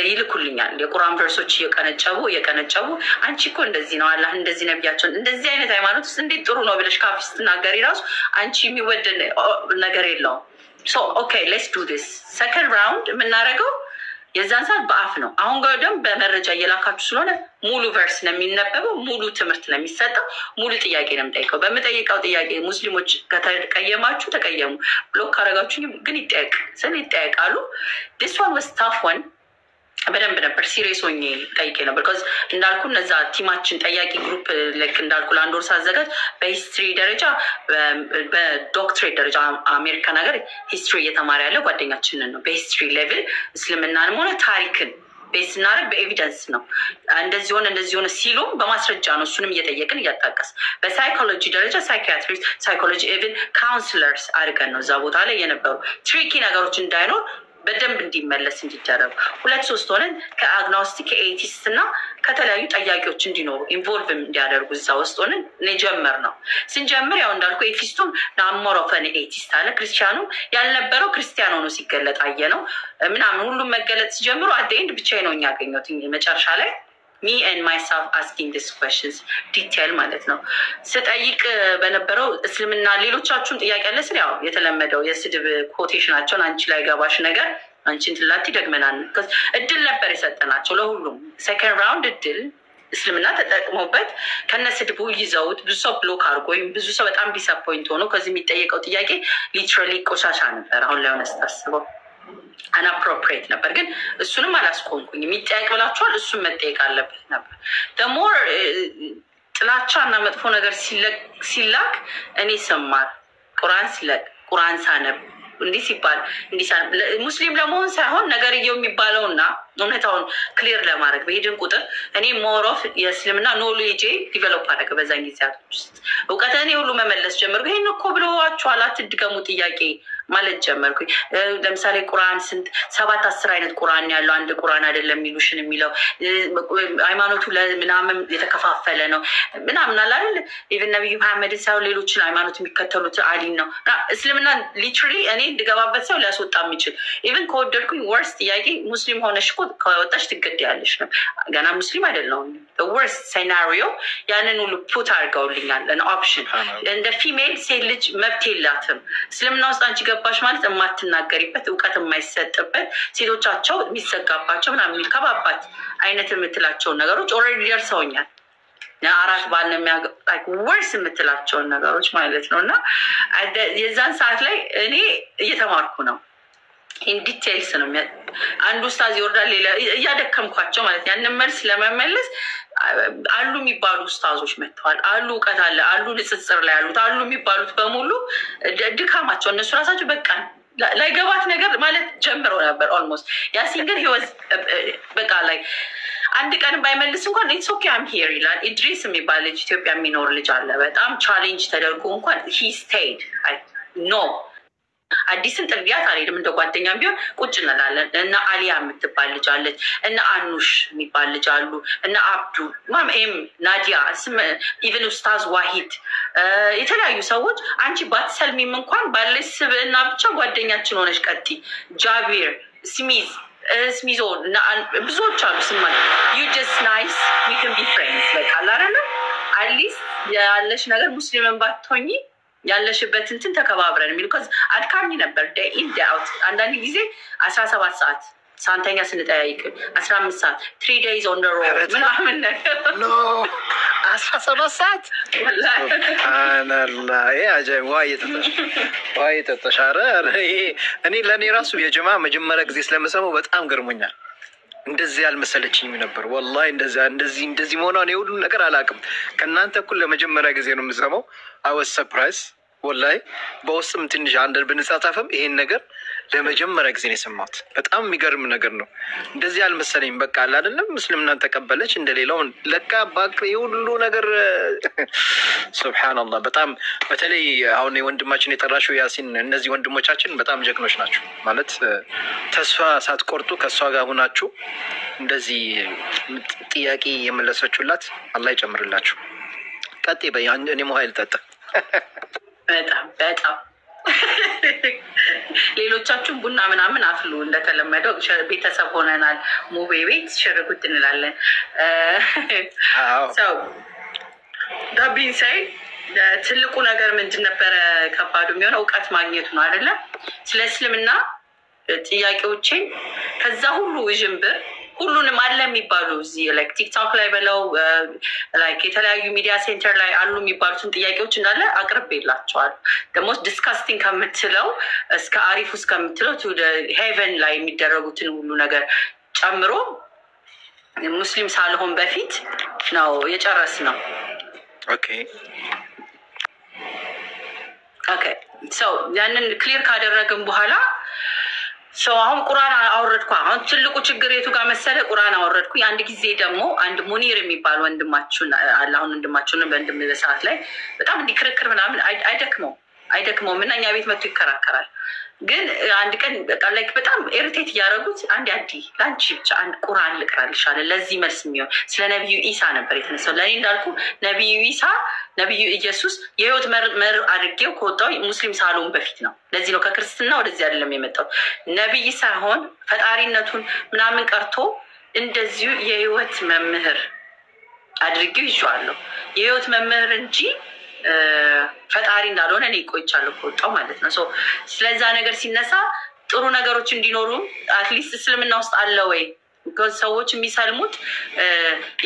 ይልኩልኛል የቁርአን ቨርሶች እየቀነጨቡ አንቺ እኮ እንደዚህ ነው አላህ እንደዚህ ነብያቸውን እንደዚህ አይነት ሃይማኖት ውስጥ እንዴት ጥሩ ነው ብለሽ ካፍስ ትናገሪ ራሱ አንቺ የሚወደድ ነገር የለውም ሶ ኦኬ ሌትስ ዱ ዲስ ሰከንድ ራውንድ የምናደርገው የዛን ሰዓት በአፍ ነው አሁን ጋር ደግሞ በመረጃ እየላካችሁ ስለሆነ ሙሉ ቨርስ ነው የሚነበበው ሙሉ ትምህርት ነው የሚሰጠው ሙሉ ጥያቄ ነው የምጠይቀው በምጠይቀው ጥያቄ ሙስሊሞች ከተቀየማችሁ ተቀየሙ ብሎክ ካረጋችሁ ግን ይጠየቃሉ this one was tough one በደንብ ነበር ሲሪየስ ሆኜ ጠይቄ ነበር because እንዳልኩ እነዛ ቲማችን ጠያቂ ግሩፕ ልክ እንዳልኩ ለአንድ ወር ሳዘጋጅ በሂስትሪ ደረጃ በዶክትሬት ደረጃ አሜሪካ ነገር ሂስትሪ እየተማረ ያለ ጓደኛችንን ነው በሂስትሪ ሌቭል እስልምናንም ሆነ ታሪክን ቤስ እናደርግ በኤቪደንስ ነው እንደዚህ ሆነ ሲሉም በማስረጃ ነው እሱንም እየጠየቅን እያጣቀስ በሳይኮሎጂ ደረጃ ሳይኪያትሪስት ሳይኮሎጂ ኢቭን ካውንስለርስ አድርገን ነው እዛ ቦታ ላይ የነበሩ ትሪኪ ነገሮች እንዳይኖር በደንብ እንዲመለስ እንዲደረጉ 2-3 ሆነን ከአግኖስቲክ ከኤቲስት እና ከተለያዩ ጠያቂዎች እንዲኖሩ ኢንቮልቭ እንዲያደርጉ እዛ ውስጥ ሆነን እንጀምር ነው ስንጀምር ያው እንዳልኩ ኤቲስቱም ናሞሮፈን ኤቲስት አለ ክርስቲያኑ ያልነበረው ክርስቲያኑ ነው ሲገለጥ አየነው ምናምን ሁሉም መገለጥ ሲጀምሩ አደይንድ ብቻዬ ነው ያገኘሁት መጨረሻ ላይ me and myself asking these questions detail ማለት ነው ስጠይቅ በነበረው እስልምና ሌሎቻችሁም ጥያቄ አለ ስለ ያው የተለመደው የስድብ ኮቴሽናቸውን አንቺ ላይ ገባሽ ነገር አንቺን ትላቲ ደግመናል እድል ነበር የሰጠናቸው ለሁሉም ሰከንድ ራውንድ እድል እስልምና ተጠቅሞበት ከነስድቡ ይዘውት ብዙ ሰው ብሎክ አድርጎ ብዙ ሰው በጣም ዲስአፖይንት ሆኖ ከዚህ የሚጠየቀው ጥያቄ ሊትራሊ ቆሻሻ ነበር አሁን ላይ ሆነስ ታስበው አንአፕሮፕሪየት ነበር ግን እሱንም አላስቆምኩኝ የሚጠየቅ ብላችኋል እሱም መጠየቅ አለበት ነበር ደሞር ጥላቻና መጥፎ ነገር ሲላክ እኔ ሰማር ቁርአን ሳነብ እንዲህ ሲባል ሙስሊም ለመሆን ሳይሆን ነገርየው የሚባለውና እውነታውን ክሊር ለማድረግ በሄድን ቁጥር እኔ ሞሮፍ የእስልምና ኖሌጅ ዲቨሎፕ አደረገ በዛን ጊዜያቶች ውስጥ እውቀቴን ሁሉ መመለስ ጀመርኩ ይሄን እኮ ብለዋችኋል አትድገሙ ጥያቄ ማለት ጀመርኩኝ ለምሳሌ ቁርአን 7-10 አይነት ቁርአን ያለው አንድ ቁርአን አይደለም የሚሉሽን የሚለው ሃይማኖቱ ለምናምን የተከፋፈለ ነው ምናምን አይደል ኢቭን ነብዩ መሐመድ ሰው ሌሎችን ሃይማኖት የሚከተሉት አዲን ነው እስልምና ሊትራሊ እኔ እንድገባበት ሰው ሊያስወጣ የሚችል ኢቭን ከወደድኩኝ ወርስ ጥያቄ ሙስሊም ሆነሽ ከወጣሽ ትገደያለሽ ነው ገና ሙስሊም አይደለም the worst scenario ያንን ሁሉ ፑት አድርገውልኛል an option እንደ ፊሜል ሴት ልጅ መብት የላትም እስልምና ውስጥ አንቺ ገባሽ ማለት የማትናገሪበት እውቀት የማይሰጥበት ሴቶቻቸው የሚዘጋባቸው ምናምን የሚከባባት አይነት የምትላቸው ነገሮች ኦልሬዲ ደርሰውኛል አራት ባል ነው የሚያገባይ ወርስ የምትላቸው ነገሮች ማለት ነውና የዛን ሰዓት ላይ እኔ እየተማርኩ ነው in details ነው አንዱ ኡስታዝ ይወርዳል ሌላ እያደከምኳቸው ማለት ያንን መልስ ለመመለስ አሉ የሚባሉ ኡስታዞች መጥተዋል አሉ እውቀት አለ አሉ ንጽጽር ላይ ያሉት አሉ የሚባሉት በሙሉ ድካማቸው እነሱ ራሳቸው በቃ ላይገባት ነገር ማለት ጀምረው ነበር ኦልሞስት ያሲን ግን he was በቃ ላይ አንድ ቀን ባይመልስ እንኳን it's okay I'm here ይላል ኢድሪስ የሚባል ልጅ ኢትዮጵያ የሚኖር ልጅ አለ በጣም ቻሌንጅ ተደርጎ እንኳን he stayed I know አዲስን ጥልቢያት አልሄድም እንደ ጓደኛም ቢሆን ቁጭ እንላለን እና አሊያ የምትባል ልጅ አለች እና አኑሽ የሚባል ልጅ አሉ እና አብዱ ማም ናዲያ ኢቭን ኡስታዝ ዋሂድ የተለያዩ ሰዎች አንቺ ባትሰልሚም እንኳን ባለሽ ስብዕና ብቻ ጓደኛችን ሆነሽ ቀጥይ ጃቢር ስሚዞ ብዙዎች አሉ ስማ you just nice we can be friends like አላረለ at least ያለሽ ነገር ሙስሊምን ባትሆኚ ያለሽበት እንትን ተከባብረን የሚሉ ከዛ አድካሚ ነበር day in day out አንዳንድ ጊዜ 17 ሰዓት ሳንተኛ ስንጠያይቅ 15 ሰዓት 3 days on the road ምናምን ነገር no 17 ሰዓት አናላ ያጀ ዋይ ተተሻረ እኔ ለኔ ራሱ የጀማ መጀመሪያ ጊዜ ስለምሰማው በጣም ገርሞኛል እንደዚህ ያልመሰለችኝም ነበር ወላሂ። እንደዚህ መሆኗን የሁሉ ነገር አላውቅም። ከእናንተ እኩል ለመጀመሪያ ጊዜ ነው የምሰማው። አወስ ሰርፕራይዝ ወላሂ። በውስጥም ትንሽ አንድ ብንጻጻፍም ይሄን ነገር ለመጀመሪያ ጊዜ ነው የሰማሁት። በጣም የሚገርም ነገር ነው። እንደዚህ ያልመሰለኝም በቃ አይደለም እስልምናን ተቀበለች እንደሌላው ለካ ባክ የሁሉ ነገር ሱብሃንአላህ። በጣም በተለይ አሁን የወንድማችን የጠራሽው ያሲን፣ እነዚህ ወንድሞቻችን በጣም ጀግኖች ናቸው ማለት ተስፋ ሳትቆርጡ ከእሷ ጋር ሁናችሁ እንደዚህ ጥያቄ የመለሰችሁላት አላህ ይጨምርላችሁ። ቀጥይ በይ። እኔም ውሃ ልጠጣ። በጣም ሌሎቻችሁም ቡና ምናምን አፍሉ። እንደተለመደው ቤተሰብ ሆነናል። ሙቤ ቤት ሽርጉት እንላለን። ሰው ዳቢን ሳይ ትልቁ ነገር ምንድን ነበረ? ከባዱ የሚሆነው እውቀት ማግኘቱ ነው አይደለም? ስለ እስልምና ጥያቄዎችን ከዛ ሁሉ ውዥንብር ሁሉንም አለ የሚባሉ እዚህ ላይክ ቲክቶክ ላይ በለው ላይክ የተለያዩ ሚዲያ ሴንተር ላይ አሉ የሚባሉትን ጥያቄዎች እንዳለ አቅርቤላቸዋል። ደግሞ ዲስካስቲንግ ከምትለው እስከ አሪፍ ውስጥ ከምትለው ሄቨን ላይ የሚደረጉትን ሁሉ ነገር ጨምሮ ሙስሊም ሳልሆን በፊት ነው የጨረስ ነው። ኦኬ ሰው ያንን ክሊር ካደረግን በኋላ ሰው አሁን ቁርአን አወረድኩ። አሁን ትልቁ ችግር የቱ ጋር መሰለ? ቁርአን አወረድኩ። አንድ ጊዜ ደግሞ አንድ ሙኒር የሚባል ወንድማችን አለ። አሁን ወንድማችን በእንድም ሰዓት ላይ በጣም እንዲህ ክርክር ምናምን አይደክመውም እና እኛ ቤት መጥቶ ይከራከራል። ግን አንድ ቀን በቃ ላይክ በጣም ኤሪቴት እያደረጉት አንድ ለአንቺ ብቻ አንድ ቁርአን ልቅራልሻለ ለዚህ መልስ የሚሆን ስለ ነቢዩ ኢሳ ነበር የተነሳው። ለእኔ እንዳልኩ ነቢዩ ኢሳ ነቢዩ ኢየሱስ የህይወት መር አድርጌው ከወጣው ሙስሊም ሳልሆን በፊት ነው። ለዚህ ነው ከክርስትና ወደዚህ አይደለም የመጣው። ነቢይ ሳይሆን ፈጣሪነቱን ምናምን ቀርቶ እንደዚሁ የህይወት መምህር አድርጌው ይዤዋለሁ። የህይወት መምህር እንጂ ፈጣሪ እንዳልሆነ እኔ ቆይቻለሁ ከወጣው ማለት ነው። ስለዛ ነገር ሲነሳ ጥሩ ነገሮች እንዲኖሩ አትሊስት እስልምና ውስጥ አለ ወይ? ሰዎች የሚሰልሙት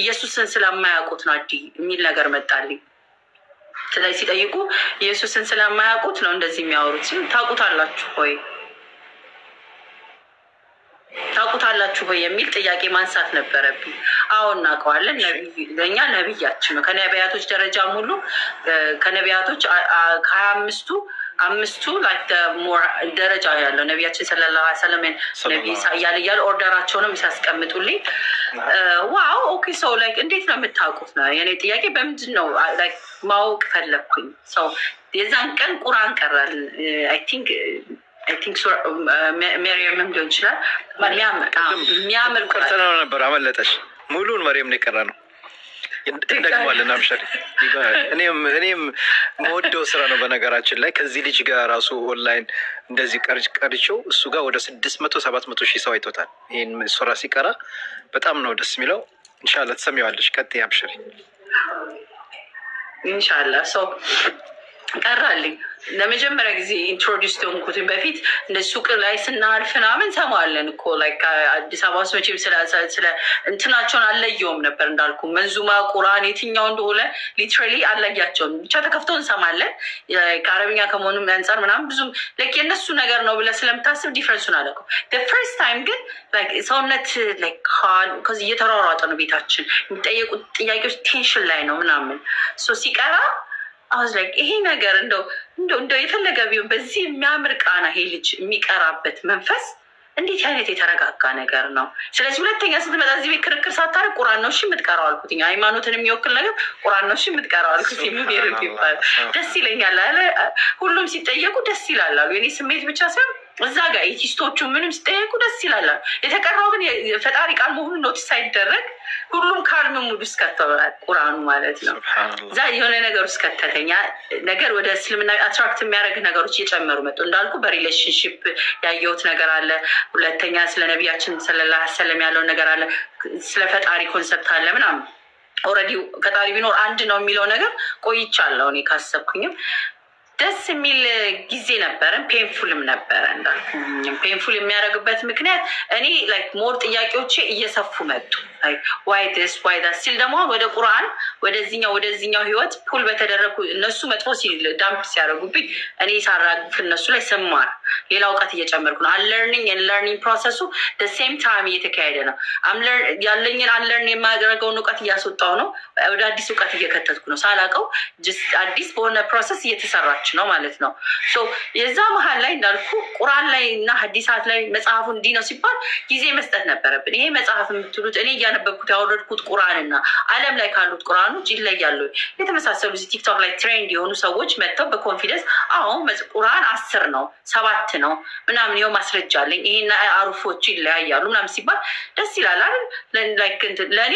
ኢየሱስን ስለማያውቁት ነው የሚል ነገር መጣልኝ። ስለዚህ ሲጠይቁ ኢየሱስን ስለማያውቁት ነው እንደዚህ የሚያወሩት ሲሉ ታውቁታላችሁ ወይ የሚል ጥያቄ ማንሳት ነበረብኝ። አሁን እናውቀዋለን። ለእኛ ነቢያችን ነው። ከነቢያቶች ደረጃ ሙሉ ከነቢያቶች አምስቱ ደረጃ ያለው ነቢያችን ሰለላሁ ዐለይሂ ወሰለም ነቢ እያለ ኦርደራቸውንም ሲያስቀምጡልኝ ዋው ኦኬ ሰው ላይክ እንዴት ነው የምታውቁት ነው የኔ ጥያቄ። በምንድን ነው ላይክ ማወቅ ፈለግኩኝ። ሰው የዛን ቀን ቁርአን ቀራል። አይ ቲንክ መሪየምም ሊሆን ይችላል። የሚያምር ቀርተነው ነበር። አመለጠሽ። ሙሉን መሪየም ነው የቀራ ነው። እንደግማለን። አብሽሪ። እኔም መወደው ስራ ነው በነገራችን ላይ። ከዚህ ልጅ ጋር ራሱ ኦንላይን እንደዚህ ቀርቼው እሱ ጋር ወደ 600-700 ሺህ ሰው አይቶታል። ይህን ሱራ ሲቀራ በጣም ነው ደስ የሚለው። ኢንሻላህ ትሰሚዋለሽ። ቀጥይ። አብሽሪ። ኢንሻላህ ሰው ቀራልኝ። ለመጀመሪያ ጊዜ ኢንትሮዲውስ ሆንኩትን በፊት እንደ ሱቅ ላይ ስናልፍ ምናምን ሰማለን እኮ ላይክ አዲስ አበባ ውስጥ መቼም ስለ እንትናቸውን አለየውም ነበር እንዳልኩ መንዙማ ቁርአን የትኛው እንደሆነ ሊትራሊ አለያቸውም። ብቻ ተከፍተው እንሰማለን። ከአረብኛ ከመሆኑም አንፃር ምናምን ብዙም ላይክ የነሱ ነገር ነው ብለህ ስለምታስብ ዲፍረንሱን አለቀው። ፈርስት ታይም ግን ላይክ ሰውነት ላይክ ከዚህ እየተሯሯጠ ነው ቤታችን። የሚጠየቁት ጥያቄዎች ቴንሽን ላይ ነው ምናምን ሲቀራ አውዝ ላይክ ይሄ ነገር እንደው የፈለገ ቢሆን በዚህ የሚያምር ቃና ይሄ ልጅ የሚቀራበት መንፈስ እንዴት አይነት የተረጋጋ ነገር ነው። ስለዚህ ሁለተኛ ስትመጣ እዚህ ቤት ክርክር ሳታረግ ቁርአን ነው እሺ የምትቀራው አልኩት። ሃይማኖትን የሚወክል ነገር ቁርአን ነው እሺ የምትቀራው አልኩት። የሚሄድ ይባል ደስ ይለኛል አለ። ሁሉም ሲጠየቁ ደስ ይላል አሉ። የኔ ስሜት ብቻ ሳይሆን እዛ ጋር ኤቲስቶቹ ምንም ሲጠየቁ ደስ ይላል። የተቀራው ግን ፈጣሪ ቃል መሆኑን ኖቲስ ሳይደረግ ሁሉም ካልም ሙድ ውስጥ ከተዋል ቁርአኑ ማለት ነው። እዛ የሆነ ነገር ውስጥ ከተተኛ ነገር ወደ እስልምና አትራክት የሚያደርግ ነገሮች እየጨመሩ መጡ። እንዳልኩ በሪሌሽንሺፕ ያየሁት ነገር አለ። ሁለተኛ ስለ ነቢያችን ሰለላሁ ዐለይሂ ወሰለም ያለው ነገር አለ። ስለ ፈጣሪ ኮንሰፕት አለ ምናምን። ኦልሬዲ ፈጣሪ ቢኖር አንድ ነው የሚለው ነገር ቆይቻለሁ እኔ ካሰብኩኝም። ደስ የሚል ጊዜ ነበረን። ፔንፉልም ነበረ። እንዳልኩ ፔንፉል የሚያደርግበት ምክንያት እኔ ላይክ ሞር ጥያቄዎቼ እየሰፉ መጡ። ዋይ ስ ዋይ ዳ ሲል ደግሞ ወደ ቁርአን ወደዚህኛው ህይወት ፑል በተደረጉ እነሱ መጥፎ ዳምፕ ሲያደርጉብኝ እኔ ሳራግፍ እነሱ ላይ ስማር ሌላ እውቀት እየጨመርኩ ነው። ለርኒንግ ፕሮሰሱ ሴም ታይም እየተካሄደ ነው። ያለኝን አንለርን የማያደርገውን እውቀት እያስወጣው ነው፣ ወደ አዲስ እውቀት እየከተትኩ ነው። ሳላውቀው አዲስ በሆነ ፕሮሰስ እየተሰራች ነው ማለት ነው። የዛ መሀል ላይ እንዳልኩ ቁርአን ላይ እና ሀዲሳት ላይ መጽሐፉ እንዲህ ነው ሲባል ጊዜ መስጠት ነበረብን። ይሄ መጽሐፍ የምትሉት እኔ እያነበብኩት ያወረድኩት ቁርአንና ዓለም ላይ ካሉት ቁርአኖች ይለያሉ። የተመሳሰሉ ቲክቶክ ላይ ትሬንድ የሆኑ ሰዎች መጥተው በኮንፊደንስ አሁን ቁርአን 10 ነው 7 ነው ምናምን ይኸው ማስረጃ አለኝ ይሄና አሩፎቹ ይለያያሉ ምናምን ሲባል ደስ ይላል አይደል? ለእኔ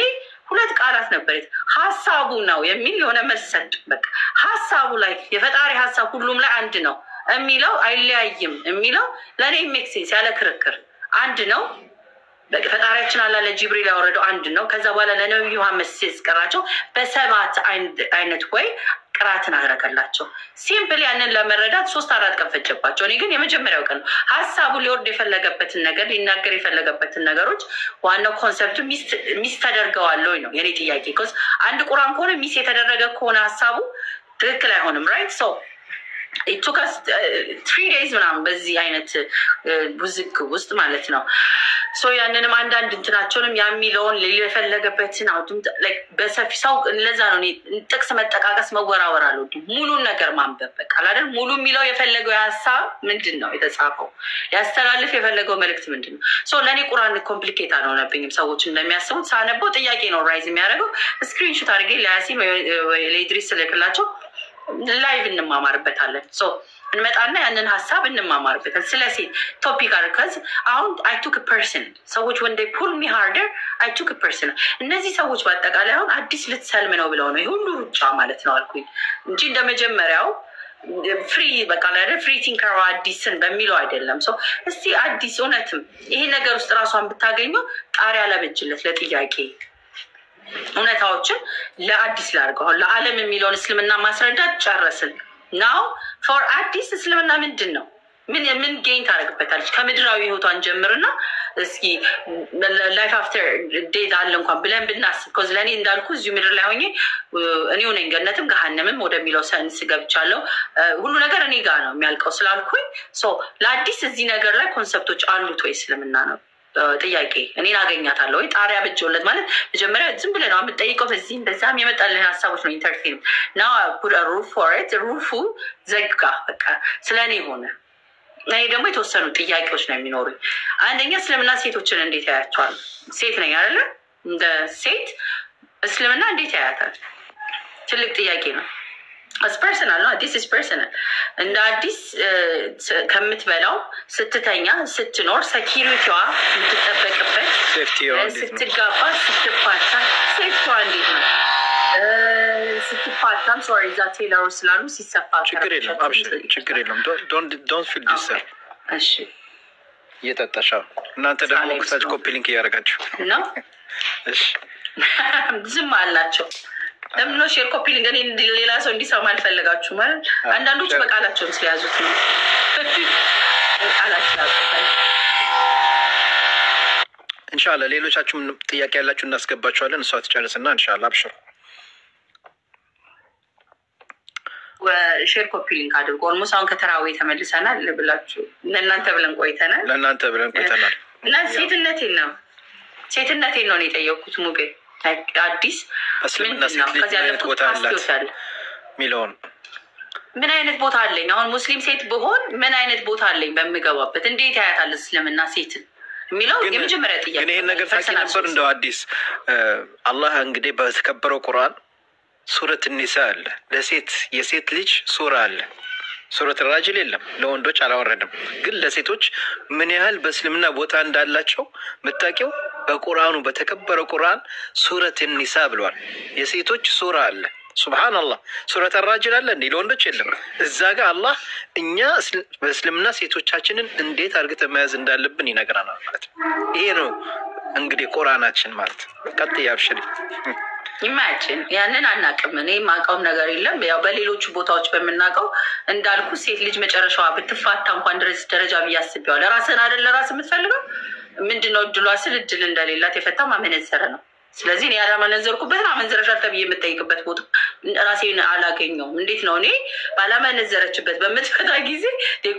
2 ቃላት ነበር ሀሳቡ ነው የሚል የሆነ መሰድ በቃ ሀሳቡ ላይ የፈጣሪ ሀሳብ ሁሉም ላይ አንድ ነው የሚለው አይለያይም የሚለው ለእኔ ሜክ ሴንስ ያለ ክርክር አንድ ነው። ፈጣሪያችን አላ ለጅብሪል ያወረደው አንድ ነው። ከዛ በኋላ ለነብዩ መሐመድ ሲያስቀራቸው በ7 አይነት ወይ ቅራትን አደረገላቸው። ሲምፕል ያንን ለመረዳት 3-4 ቀን ፈጀባቸው። እኔ ግን የመጀመሪያው ቀን ሀሳቡ ሊወርድ የፈለገበትን ነገር ሊናገር የፈለገበትን ነገሮች ዋናው ኮንሰፕቱ ሚስ ተደርገዋል ወይ ነው የኔ ጥያቄ። ኮዝ አንድ ቁርአን ከሆነ ሚስ የተደረገ ከሆነ ሀሳቡ ትክክል አይሆንም። ራይት ሶ ኢቱካስ 3 days ምናምን በዚህ አይነት ውዝግብ ውስጥ ማለት ነው። ያንንም አንዳንድ እንትናቸውንም የሚለውን የፈለገበትን አውዱም በሰፊ ሰው ለዛ ነው ጥቅስ መጠቃቀስ መወራወር አልወድም። ሙሉን ነገር ማንበብ በቃ አይደል? ሙሉ የሚለው የፈለገው ሀሳብ ምንድን ነው የተጻፈው ሊያስተላልፍ የፈለገው መልእክት ምንድን ነው? ለእኔ ቁርአን ኮምፕሊኬት አልሆነብኝም። ሰዎች እንደሚያስቡት ሳነበው ጥያቄ ነው ራይዝ የሚያደርገው። ስክሪንሾት አድርጌ ለያሲም ለኢድሪስ ስልክላቸው ላይቭ እንማማርበታለን። እንመጣና ያንን ሀሳብ እንማማርበታል። ስለ ሴት ቶፒክ አርከዝ አሁን አይ ቱክ ፐርሰናል ሰዎች ወንደ ፑል ሚ ሃርደር አይ ቱክ ፐርሰናል። እነዚህ ሰዎች በአጠቃላይ አሁን አዲስ ልትሰልም ነው ብለው ነው ሁሉ ሩጫ ማለት ነው አልኩኝ እንጂ እንደመጀመሪያው ፍሪ በቃ ላይ ፍሪ ቲንከር አዲስን በሚለው አይደለም። እስቲ አዲስ እውነትም ይሄ ነገር ውስጥ ራሷን ብታገኘው ጣሪያ ለበጅለት ለጥያቄ እውነታዎችን ለአዲስ ላድርገው ለዓለም የሚለውን እስልምና ማስረዳት ጨረስን። ናው ፎር አዲስ እስልምና ምንድን ነው? ምን ጌን ታደርግበታለች? ከምድራዊ ህይወቷን ጀምርና እስኪ ላይፍ አፍተር ዴት አለ እንኳን ብለን ብናስብ ኮዝ ለእኔ እንዳልኩ እዚሁ ምድር ላይ ሆኜ እኔው ነኝ ገነትም ገሃነምም ወደሚለው ሰንስ ገብቻለሁ። ሁሉ ነገር እኔ ጋር ነው የሚያልቀው ስላልኩኝ ለአዲስ እዚህ ነገር ላይ ኮንሰፕቶች አሉት ወይ እስልምና ነው ጥያቄ። እኔን አገኛታለሁ ወይ ጣሪያ ብጆለት ማለት መጀመሪያ ዝም ብለህ ነው የምትጠይቀው። በዚህም በዛም የመጣልህን ሀሳቦች ነው ኢንተርቴን ና ሩፍ ፎርት ሩፉ ዘጋ በቃ ስለኔ ሆነ። እኔ ደግሞ የተወሰኑ ጥያቄዎች ነው የሚኖሩኝ። አንደኛ እስልምና ሴቶችን እንዴት ያያቸዋል? ሴት ነኝ አይደለ? እንደ ሴት እስልምና እንዴት ያያታል? ትልቅ ጥያቄ ነው። ፐርሰናል ነው። አዲስ ፐርሰናል እንደ አዲስ ከምትበላው ስትተኛ ስትኖር ሴኪሪቲዋ የምትጠበቅበት ስትጋባ ስትፋታ ሴፍቲዋ እንዴት ነው? ስትፋታም ሶሪ እዛ ቴለሩ ስላሉ ሲሰፋ ችግር የለም ችግር የለም። ዶንት ፊል ዲስተርብ። እሺ እየጠጣሽ እናንተ ደግሞ ኩታች ኮፒ ሊንክ እያደረጋችሁ ነው። እሺ ዝም አላቸው ለምን ነው ሼር ኮፒ ሊንክ እኔ ሌላ ሰው እንዲሰማ አልፈለጋችሁ ማለት አንዳንዶቹ በቃላቸውም ስለያዙት ነው። ኢንሻአላህ ሌሎቻችሁም ጥያቄ ያላችሁ እናስገባችኋለን። እሷ ትጨርስና ኢንሻአላህ አብሽሩ። ሼር ኮፒ ሊንክ አድርጎ ኦልሞስት አሁን ከተራዊ ተመልሰናል ብላችሁ ለእናንተ ብለን ቆይተናል እና ሴትነቴን ነው የጠየኩት ሙቤ አዲስ እስልምና ሴት ልጅ ምን አይነት ቦታ አላት ሚለውን ምን አይነት ቦታ አለኝ አሁን ሙስሊም ሴት ብሆን ምን አይነት ቦታ አለኝ በምገባበት እንዴት ያያታል እስልምና ሴትን የሚለው የመጀመሪያ ጥያቄ። ግን ይሄን ነገር ታውቂ ነበር እንደው አዲስ አላህ እንግዲህ በተከበረው ቁርአን ሱረት ኒሳ አለ ለሴት የሴት ልጅ ሱራ አለ። ሱረት ራጅል የለም ለወንዶች አላወረደም። ግን ለሴቶች ምን ያህል በእስልምና ቦታ እንዳላቸው መታቂው በቁርአኑ በተከበረው ቁርአን ሱረት ኒሳ ብሏል። የሴቶች ሱራ አለ። ሱብሃንአላህ ሱረት ራጅል አለ እንዴ ለወንዶች የለም። እዛ ጋር አላህ እኛ በእስልምና ሴቶቻችንን እንዴት አርግተን መያዝ እንዳለብን ይነግራናል ማለት ነው። ይሄ ነው እንግዲህ ቁርአናችን ማለት ቀጥ ያብሽሪ ኢማጂን ያንን አናውቅም። እኔ የማውቀውም ነገር የለም። ያው በሌሎቹ ቦታዎች በምናውቀው እንዳልኩ ሴት ልጅ መጨረሻዋ ብትፋታ እንኳን ድረስ ደረጃ ብያስቢያው ለራስን አይደል ለራስ የምትፈልገው ምንድነው እድሏ ስል እድል እንደሌላት የፈታ ማመነዘረ ነው። ስለዚህ እኔ ያላመነዘርኩበትን አመንዘረሻል ተብዬ የምጠይቅበት ቦታ ራሴን አላገኘውም። እንዴት ነው እኔ ባላመነዘረችበት በምትፈታ ጊዜ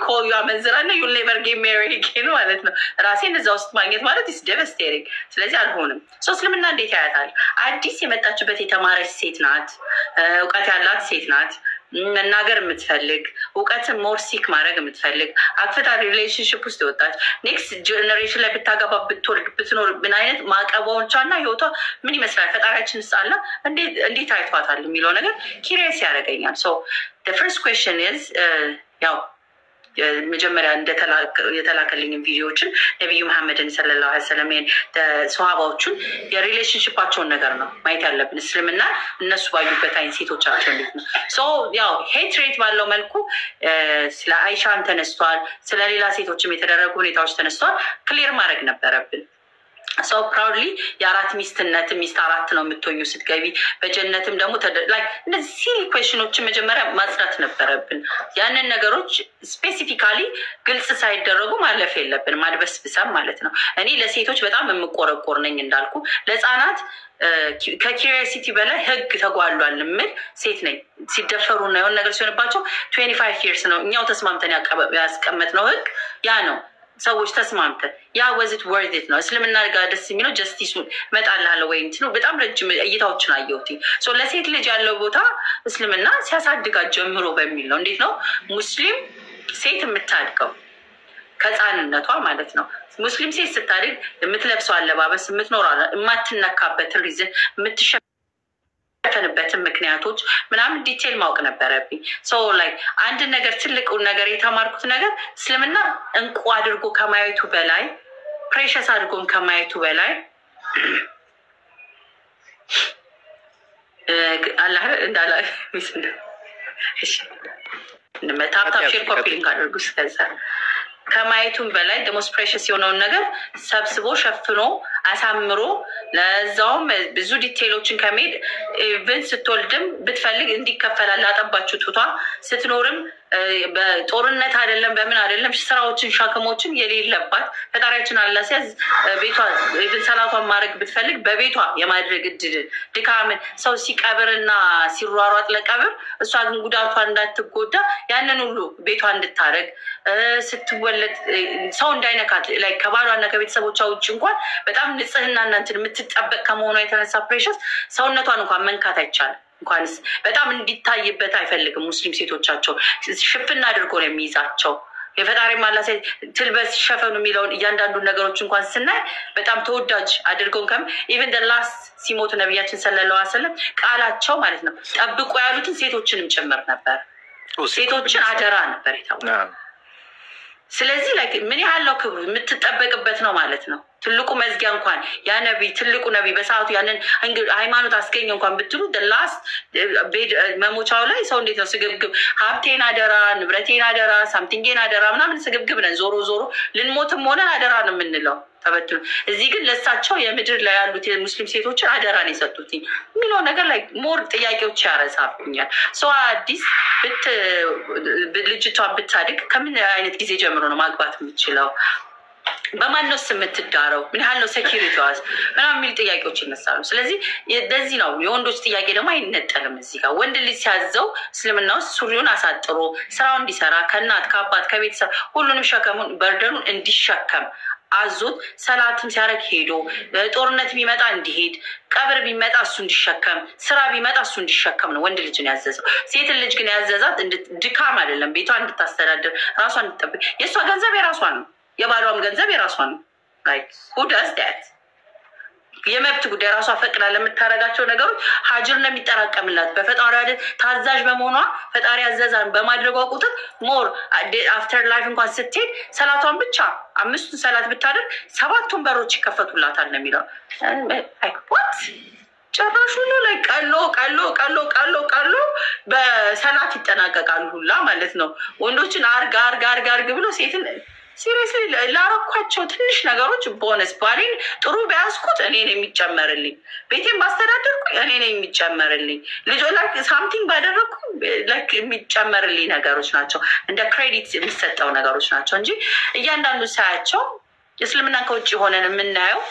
ኮዩ አመንዝራና ዩ ኔቨር ጌት ሜሪድ አጌን ማለት ነው። ራሴን እዛ ውስጥ ማግኘት ማለት ኢስ ዴቫስቴቲንግ። ስለዚህ አልሆንም። እስልምና እንዴት ያያታል? አዲስ የመጣችበት የተማረች ሴት ናት፣ እውቀት ያላት ሴት ናት፣ መናገር የምትፈልግ እውቀትን ሞር ሲክ ማድረግ የምትፈልግ አክፍታ ሪሌሽንሽፕ ውስጥ የወጣች ኔክስት ጀኔሬሽን ላይ ብታገባ ብትወልድ ብትኖር ምን አይነት ማዕቀቦቿና ህይወቷ ምን ይመስላል ፈጣሪያችን ሳለ እንዴት አይቷታል የሚለው ነገር ኪሪየስ ያደርገኛል። ሶ ፈርስት ኩዌስችን ኢዝ ያው መጀመሪያ የተላከልኝን ቪዲዮዎችን ነቢዩ መሐመድን ሰለላሁ ዐለይሂ ወሰለም ሰሃባዎቹን የሪሌሽንሽፓቸውን ነገር ነው ማየት ያለብን። እስልምና እነሱ ባዩበት አይን ሴቶቻቸው እንዴት ነው ያው ሄትሬት ባለው መልኩ ስለ አይሻን ተነስቷል፣ ስለ ሌላ ሴቶችም የተደረጉ ሁኔታዎች ተነስቷል። ክሊር ማድረግ ነበረብን። ሰው ፕራውድሊ የአራት ሚስትነት ሚስት አራት ነው የምትሆኙ ስትገቢ በጀነትም ደግሞ እነዚህ ሲሊ ኩዌሽኖችን መጀመሪያ ማጽዳት ነበረብን። ያንን ነገሮች ስፔሲፊካሊ ግልጽ ሳይደረጉ ማለፍ የለብን ማድበስብሰም ማለት ነው። እኔ ለሴቶች በጣም የምቆረቆር ነኝ እንዳልኩ፣ ለህፃናት ከኪሪዮሲቲ በላይ ህግ ተጓሏል የምል ሴት ነኝ። ሲደፈሩ እና የሆነ ነገር ሲሆንባቸው 25 years ነው እኛው ተስማምተን ያስቀመጥነው ህግ ያ ነው። ሰዎች ተስማምተን ያ ወዝት ወርዝት ነው። እስልምና ጋር ደስ የሚለው ጀስቲሱን እመጣልሃለሁ ወይ እንትን ነው። በጣም ረጅም እይታዎችን አየሁት። ለሴት ልጅ ያለው ቦታ እስልምና ሲያሳድጋት ጀምሮ በሚል ነው። እንዴት ነው ሙስሊም ሴት የምታድገው? ከህፃንነቷ ማለት ነው። ሙስሊም ሴት ስታድግ የምትለብሰው አለባበስ የምትኖረው የማትነካበትን ሪዝን የምትሸፈንበትን ምክንያቶች ምናምን ዲቴል ማወቅ ነበረብኝ። አንድ ነገር ትልቁ ነገር የተማርኩት ነገር እስልምና እንቁ አድርጎ ከማየቱ በላይ ፕሬሸስ አድርጎን ከማየቱ በላይ አላህ እንዳላ ታፕታፕ ሼር ኮፒ ሊንክ አድርጉ እስከዛ ከማየቱም በላይ ደሞስ ፕሬሽስ የሆነውን ነገር ሰብስቦ ሸፍኖ አሳምሮ ለዛውም ብዙ ዲቴይሎችን ከመሄድ ኢቨን ስትወልድም ብትፈልግ እንዲከፈላል ላጠባችሁ ጡቷ ስትኖርም በጦርነት አይደለም በምን አይደለም ስራዎችን ሸክሞችን የሌለባት ፈጣሪያችን አላህ ሲያዝ ቤቷ ኢቨን ሰላቷን ማድረግ ብትፈልግ በቤቷ የማድረግ እድል ድካምን ሰው ሲቀብርና ሲሯሯጥ ለቀብር እሷ ግን ጉዳቷ እንዳትጎዳ ያንን ሁሉ ቤቷ እንድታረግ ስትወለድ ሰው እንዳይነካት ላይ ከባሏና ከቤተሰቦቿ ውጭ እንኳን በጣም ንጽህና እናንተን የምትጠበቅ ከመሆኗ የተነሳ ፕሬሽስ ሰውነቷን እንኳን መንካት አይቻልም። እንኳንስ በጣም እንዲታይበት አይፈልግም። ሙስሊም ሴቶቻቸው ሽፍና አድርጎ ነው የሚይዛቸው። የፈጣሪ ማላሰ ትልበስ ሸፈኑ የሚለውን እያንዳንዱ ነገሮች እንኳን ስናይ በጣም ተወዳጅ አድርገውን ኢቨን the last ሲሞቱ ነብያችን ሰለላሁ ዐለይሂ ወሰለም ቃላቸው ማለት ነው ጠብቁ ያሉትን ሴቶችንም ጭምር ነበር። ሴቶችን አደራ ነበር የታወቀው። ስለዚህ ምን ያህል ነው ክብሩ የምትጠበቅበት ነው ማለት ነው። ትልቁ መዝጊያ እንኳን ያ ነብይ ትልቁ ነብይ በሰዓቱ ያንን ሃይማኖት አስገኘ እንኳን ብትሉ ላስት መሞቻው ላይ ሰው እንዴት ነው ስግብግብ ሀብቴን አደራ ንብረቴን አደራ ሳምቲንጌን አደራ ምናምን ስግብግብ ነን። ዞሮ ዞሮ ልንሞትም ሆነን አደራ ነው የምንለው ተበትሉ። እዚህ ግን ለሳቸው የምድር ላይ ያሉት የሙስሊም ሴቶችን አደራን የሰጡት የሚለው ነገር ላይ ሞር ጥያቄዎች ያረሳብኛል። ሰው አዲስ ልጅቷ ብታድግ ከምን አይነት ጊዜ ጀምሮ ነው ማግባት የምትችለው? በማን ነው የምትዳረው? ምን ያህል ነው ሴኪሪቲ ዋስ ምናምን የሚል ጥያቄዎች ይነሳሉ። ስለዚህ ለዚህ ነው የወንዶች ጥያቄ ደግሞ አይነጠልም። እዚህ ጋር ወንድ ልጅ ሲያዘው እስልምና ውስጥ ሱሪውን አሳጥሮ ስራውን እንዲሰራ ከእናት ከአባት ከቤተሰብ ሁሉንም ሸከሙን በርደኑን እንዲሸከም አዞት ሰላትም ሲያረግ ሄዶ ጦርነት ቢመጣ እንዲሄድ ቀብር ቢመጣ እሱ እንዲሸከም ስራ ቢመጣ እሱ እንዲሸከም ነው ወንድ ልጅን ያዘዘው። ሴት ልጅ ግን ያዘዛት ድካም አይደለም፣ ቤቷን እንድታስተዳድር ራሷን እንድትጠብቅ። የእሷ ገንዘብ የራሷ ነው፣ የባሏም ገንዘብ የራሷ ነው። who does that? የመብት ጉዳይ ራሷ ፈቅዳ ለምታረጋቸው ነገሮች ሀጅር ነው የሚጠራቀምላት በፈጣሪ አይደል ታዛዥ በመሆኗ ፈጣሪ ያዘዛን በማድረጓ ቁጥር ሞር አፍተር ላይፍ እንኳን ስትሄድ ሰላቷን ብቻ 5 ሰላት ብታደርግ 7 በሮች ይከፈቱላታል ነው የሚለው። what ጨራሹ ነው ላይ ቀሎ በሰላት ይጠናቀቃሉ ሁላ ማለት ነው። ወንዶችን አርግ ብሎ ሴትን ሲሪየስሊ ላረኳቸው ትንሽ ነገሮች ቦነስ ባሪን ጥሩ ቢያስኩት እኔ ነኝ የሚጨመርልኝ፣ ቤቴን ባስተዳደርኩ እኔ ነኝ የሚጨመርልኝ፣ ልጆ ላይ ሳምቲንግ ባደረኩ ላይክ የሚጨመርልኝ ነገሮች ናቸው። እንደ ክሬዲት የሚሰጠው ነገሮች ናቸው እንጂ እያንዳንዱ ሳያቸው እስልምና ከውጭ ሆነን የምናየው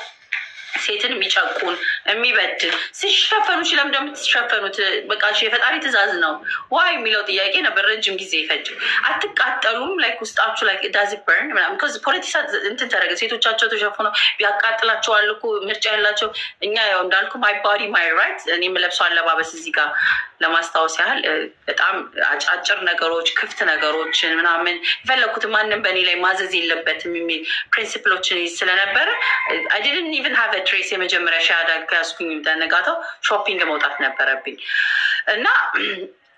ሴትን የሚጨቁን የሚበድል ሲሸፈኑ ለምን እንደምትሸፈኑት በቃ የፈጣሪ ትእዛዝ ነው ዋይ የሚለው ጥያቄ ነበር ረጅም ጊዜ ይፈጅ። አትቃጠሉም ላይክ ውስጣችሁ ላይክ ዳዝ በርን ምናምን ከዚ ፖለቲካ እንትን ተረገ ሴቶቻቸው ተሸፍነው ቢያቃጥላቸዋል እኮ ምርጫ ያላቸው። እኛ ያው እንዳልኩ ማይ ባዲ ማይ ራይት እኔ የምለብሰው አለባበስ እዚህ ጋር ለማስታወስ ያህል በጣም አጫጭር ነገሮች ክፍት ነገሮችን ምናምን የፈለኩት ማንም በእኔ ላይ ማዘዝ የለበትም የሚል ፕሪንሲፕሎችን ስለነበረ I didn't even have a trace የመጀመሪያ ሻዳ ከያዝኩኝ ተነጋታው ሾፒንግ መውጣት ነበረብኝ እና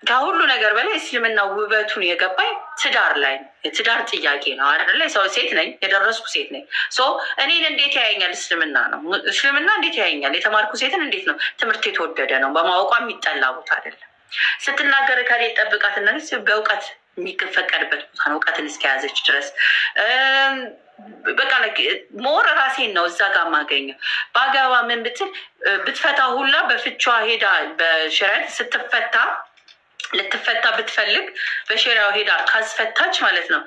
ከሁሉ ነገር በላይ እስልምና ውበቱን የገባኝ ትዳር ላይ የትዳር ጥያቄ ነው አይደለ? ሰው ሴት ነኝ የደረስኩ ሴት ነኝ እኔን እንዴት ያየኛል እስልምና ነው እስልምና እንዴት ያየኛል? የተማርኩ ሴትን እንዴት ነው ትምህርት የተወደደ ነው በማወቋ የሚጠላ ቦታ አይደለም። ስትናገር ካለ ጠብቃትና በእውቀት የሚፈቀድበት ቦታ ነው እውቀትን እስከያዘች ድረስ በቃ ሞር ራሴን ነው እዛ ጋር ማገኘው። ባገባ ምን ብትል ብትፈታ ሁላ በፍቿ ሄዳ በሸሪዓት ስትፈታ ልትፈታ ብትፈልግ በሸሪዓው ሄዳ ካስፈታች ማለት ነው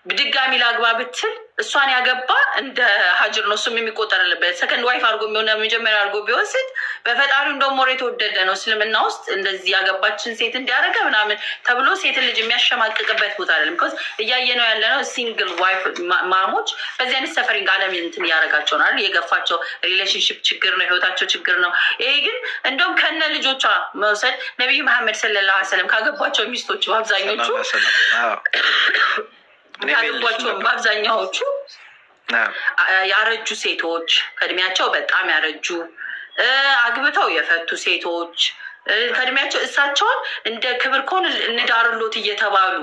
በድጋሚ ላግባ ብትል እሷን ያገባ እንደ ሀጅር ነው እሱም የሚቆጠርልበት ሰከንድ ዋይፍ አድርጎ የሚሆነ መጀመሪያ አድርጎ ቢወስድ በፈጣሪው እንደውም ሞር የተወደደ ነው እስልምና ውስጥ እንደዚህ ያገባችን ሴት እንዲያደርገ ምናምን ተብሎ ሴት ልጅ የሚያሸማቅቅበት ቦታ አይደለም። ቢኮዝ እያየነው ያለነው ሲንግል ዋይፍ ማሞች በዚህ አይነት ሰፈሪንግ ዓለም እንትን እያደረጋቸው ነው የገፋቸው ሪሌሽንሽፕ ችግር ነው ህይወታቸው ችግር ነው። ይሄ ግን እንደውም ከነ ልጆቿ መውሰድ ነቢዩ መሐመድ ሰለላሁ ዐለይሂ ወሰለም ካገቧቸው ሚስቶች በአብዛኞቹ ያገቧቸውን በአብዛኛዎቹ ያረጁ ሴቶች ከእድሜያቸው በጣም ያረጁ አግብተው የፈቱ ሴቶች ከእድሜያቸው እሳቸውን እንደ ክብር ኮን እንዳርሎት እየተባሉ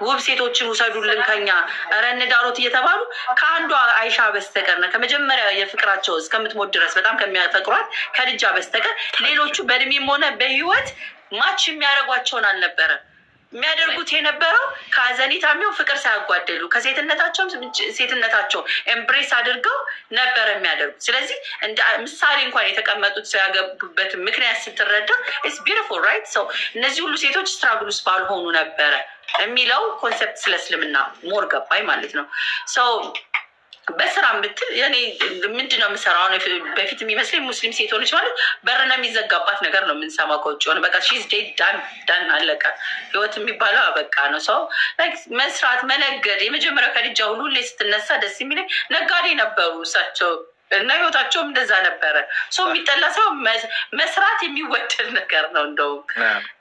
ውብ ሴቶችን ውሰዱልን ከኛ ኧረ እንዳሮት እየተባሉ ከአንዷ አይሻ በስተቀር ከመጀመሪያ የፍቅራቸው እስከምትሞት ድረስ በጣም ከሚያፈቅሯት ከድጃ በስተቀር ሌሎቹ በእድሜም ሆነ በህይወት ማች የሚያደርጓቸውን አልነበረ የሚያደርጉት የነበረው ከአዘኒታሚው ፍቅር ሳያጓደሉ ከሴትነታቸው ሴትነታቸው ኤምብሬስ አድርገው ነበር የሚያደርጉት። ስለዚህ እንደ ምሳሌ እንኳን የተቀመጡት ሰው ያገቡበት ምክንያት ስትረዳ ኢትስ ቢዩቲፉል ራይት ሶ እነዚህ ሁሉ ሴቶች ስትራግልስ ባልሆኑ ነበረ የሚለው ኮንሰፕት ስለ እስልምና ሞር ገባኝ ማለት ነው። ሶ በስራ ምትል ያኔ ምንድነው የምሰራው በፊት የሚመስለኝ ሙስሊም ሴት ሆነች ማለት በርና የሚዘጋባት ነገር ነው የምንሰማው ከውጭ ሆነ በቃ ሺዝ ዴድ ዳን አለቀ ህይወት የሚባለው በቃ ነው። ሰው ላይክ መስራት መነገድ የመጀመሪያው ከልጃ ሁሉ ላይ ስትነሳ ደስ የሚለኝ ነጋዴ ነበሩ እሳቸው እና ህይወታቸውም እንደዛ ነበረ። ሰው የሚጠላ ሰው መስራት የሚወደድ ነገር ነው እንደው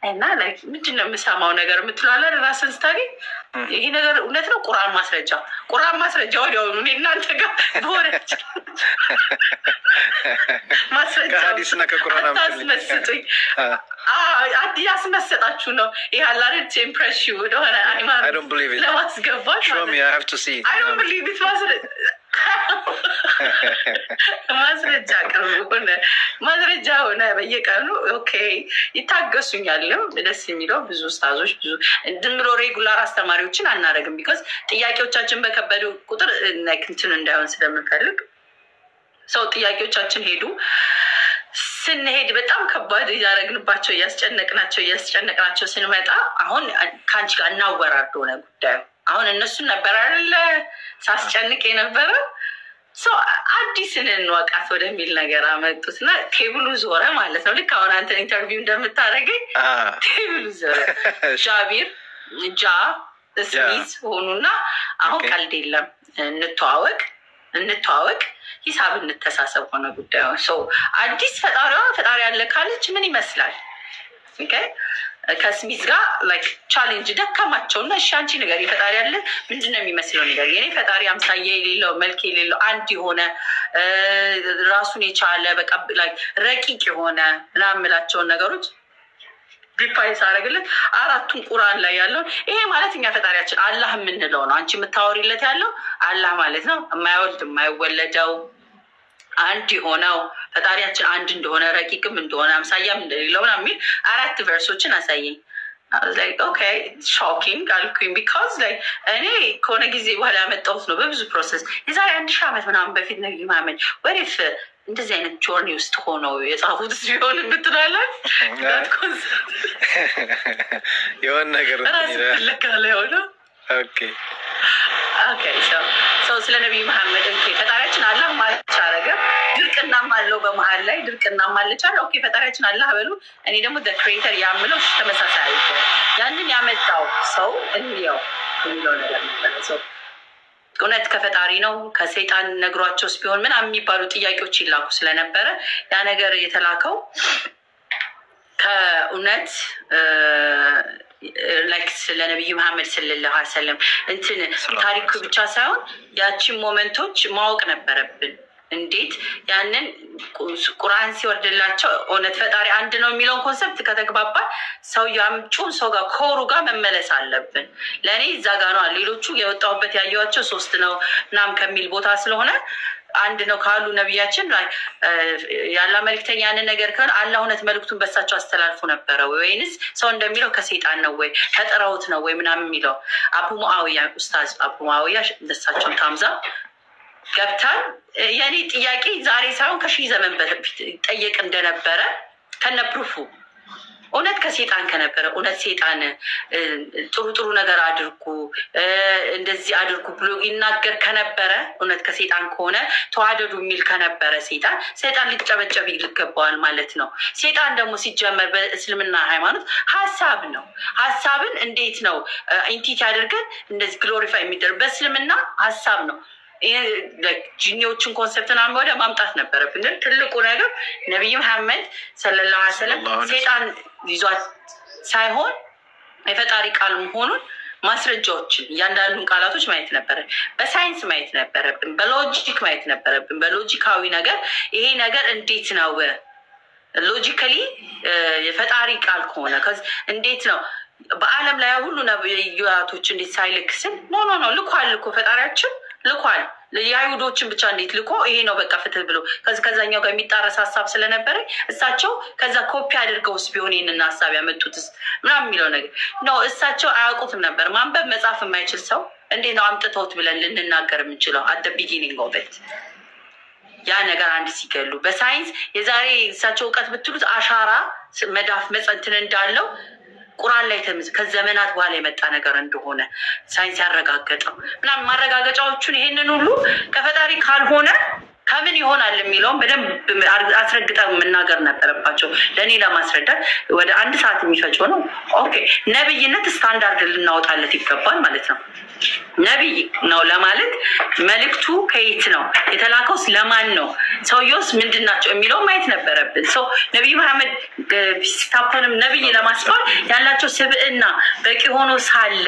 እና ላይክ ምንድነው የምሰማው ነገር የምትላለ ራስን ስታገኝ ይሄ ነገር እውነት ነው። ቁርአን ማስረጃ ወዲያው እኔ እናንተ ጋር ቦረች ማስረጃ ከሐዲስና ከቁርአን አታስመስጡኝ ያስመሰጣችሁ ነው ይሄ አላረድ ኢምፕሬስ ዩ ወደሆነ ሃይማኖት ለማስገባት show me I have to see I don't believe it was ማስረጃ ቀርቦ ማስረጃ ሆነ በየቀኑ ኦኬ ይታገሱኛል። ደስ የሚለው ብዙ ኡስታዞች ብዙ ድምሮ ሬጉላር አስተማሪዎችን አናረግም ቢኮዝ ጥያቄዎቻችን በከበዱ ቁጥር እንትን እንዳይሆን ስለምንፈልግ ሰው ጥያቄዎቻችን ሄዱ ስንሄድ በጣም ከባድ ያረግንባቸው ያስጨነቅናቸው ስንመጣ አሁን ካንቺ ጋር እናወራርዶ ነው ጉዳዩ አሁን እነሱን ነበር አይደለ ሳስጨንቅ የነበረ ሰው አዲስን እንወቃት ወደሚል ነገር አመጡትና ቴብሉ ዞረ ማለት ነው። ልክ አሁን አንተ ኢንተርቪው እንደምታደርገኝ ቴብሉ ዞረ ጃቢር ስሚዝ ሆኑና አሁን ቀልድ የለም እንተዋወቅ ሂሳብ እንተሳሰብ ሆነ ጉዳዩ። ሰው አዲስ ፈጣሪ ያለ ካለች ምን ይመስላል ኦኬ ከስሚዝ ጋር ላይክ ቻሌንጅ ደከማቸውና እሺ አንቺ ነገር ይፈጣሪ ያለ ምንድነው የሚመስለው ነገር የኔ ፈጣሪ አምሳዬ የሌለው መልክ የሌለው አንድ የሆነ ራሱን የቻለ በቃ ላይክ ረቂቅ የሆነ ምናምላቸው ነገሮች ዲፋይን አረግለት አራቱን ቁርአን ላይ ያለው ይሄ ማለት እኛ ፈጣሪያችን አላህ የምንለው ነው። አንቺ የምታወሪለት ያለው አላህ ማለት ነው። የማይወልድ የማይወለደው አንድ የሆነው ፈጣሪያችን አንድ እንደሆነ ረቂቅም እንደሆነ አምሳያም እንደሌለው ነው የሚል አራት ቨርሶችን አሳየኝ። I was like okay shocking አልኩኝ because like እኔ ከሆነ ጊዜ በኋላ ያመጣሁት ነው በብዙ ፕሮሰስ የዛሬ 1000 ዓመት ምናምን በፊት ነው ይማመን ወሪፍ እንደዚህ አይነት ጆርኒ ውስጥ ሆኖ የጻፉት ሲሆን የምትላለን የሆነ ነገር ይላል ኦኬ ሰው ስለ ነብይ መሐመድ እንዴ ፈጣሪያችን አላህ ማለት አረገ ድርቅናም አለው በመሃል ላይ ድርቅናም አለቻለ ኦኬ ፈጣሪያችን አላህ በሉ እኔ ደግሞ the creator ያምለው ተመሳሳይ አይደለም ያንን ያመጣው ሰው እንዲያው የሚለው ነገር ነው እውነት ከፈጣሪ ነው ከሰይጣን ነግሯቸውስ ቢሆን ምን የሚባሉ ጥያቄዎች ይላኩ ስለነበረ ያ ነገር የተላከው ከእውነት ላይክ ለነብዩ መሐመድ ሰለላሁ ዐለይሂ ወሰለም እንትን ታሪክ ብቻ ሳይሆን ያቺን ሞመንቶች ማወቅ ነበረብን እንዴት ያንን ቁርአን ሲወርድላቸው እውነት ፈጣሪ አንድ ነው የሚለውን ኮንሰፕት ከተግባባ ሰው ያምጩን ሰው ጋር ኮሩ ጋር መመለስ አለብን ለኔ እዛ ጋር ነው ሌሎቹ የወጣውበት ያያቸው 3 ነው ናም ከሚል ቦታ ስለሆነ አንድ ነው ካሉ ነብያችን ላይ ያላ መልእክተኛ ያንን ነገር ካለ አላህ እውነት መልእክቱን በሳቸው አስተላልፎ ነበር ወይንስ ሰው እንደሚለው ከሰይጣን ነው ወይ ተጠራውት ነው ወይ ምናምን የሚለው አቡ ሙአዊያ ኡስታዝ አቡ ሙአዊያ ደሳቸው ታምዛ ገብታል ያኔ ጥያቄ ዛሬ ሳይሆን ከሺህ ዘመን በፊት ጠየቅ እንደነበረ ከነፕሩፉ እውነት ከሰይጣን ከነበረ እውነት ሰይጣን ጥሩ ነገር አድርጉ እንደዚህ አድርጉ ብሎ ይናገር ከነበረ እውነት ከሰይጣን ከሆነ ተዋደዱ የሚል ከነበረ ሰይጣን ሊጨበጨብ ይገባዋል ማለት ነው ሰይጣን ደግሞ ሲጀመር በእስልምና ሃይማኖት ሐሳብ ነው ሐሳብን እንዴት ነው ኢንቲቲ አድርገን እንደዚህ ግሎሪፋይ የሚደረግ በእስልምና ሐሳብ ነው ጂኒዎችን ኮንሰፕትን ወደ ማምጣት ነበረብን ትልቁ ነገር ነብዩ መሐመድ ሰለላሁ ዐለይሂ ወሰለም ሰይጣን ይዟት ሳይሆን የፈጣሪ ቃል መሆኑን ማስረጃዎችን ያንዳንዱን ቃላቶች ማየት ነበረ በሳይንስ ማየት ነበረብን በሎጂክ ማየት ነበረብን በሎጂካዊ ነገር ይሄ ነገር እንዴት ነው ሎጂካሊ የፈጣሪ ቃል ከሆነ እንዴት ነው በአለም ላይ ሁሉ ነብያቶች እንዴት ሳይልክስን ኖ ልኳል እኮ ፈጣሪያችን ልኳል ለያይሁዶችን ብቻ እንዴት ልኮ ይሄ ነው በቃ ፍትህ ብሎ ከዛኛው ጋር የሚጣረስ ሐሳብ ስለነበረ እሳቸው ከዛ ኮፒ አድርገውስ ቢሆን ይሄንን ሐሳብ ያመጡትስ ምናምን የሚለው ነገር ነው እሳቸው አያውቁትም ነበር ማንበብ መጻፍ የማይችል ሰው እንዴት ነው አምጥተውት ብለን ልንናገር የምንችለው at the beginning of it ያ ነገር አንድ ሲገሉ በሳይንስ የዛሬ እሳቸው ዕውቀት ብትሉት አሻራ መዳፍ መጸንትን እንዳለው ቁርአን ላይ ከዘመናት በኋላ የመጣ ነገር እንደሆነ ሳይንስ ያረጋገጠው ምናምን ማረጋገጫዎቹን ይሄንን ሁሉ ከፈጣሪ ካልሆነ ከምን ይሆናል የሚለውን በደንብ አስረግጠው መናገር ነበረባቸው ለኔ ለማስረዳት ወደ 1 ሰዓት የሚፈጀው ነው ኦኬ ነብይነት ስታንዳርድ ልናወጣለት ይገባል ማለት ነው ነብይ ነው ለማለት መልእክቱ ከየት ነው የተላከው ለማን ነው ሰውየውስ ምንድናቸው የሚለው ማየት ነበረብን ሰው ነብይ መሐመድ ስታፈንም ነብይ ለማስባል ያላቸው ስብዕና በቂ ሆኖ ሳለ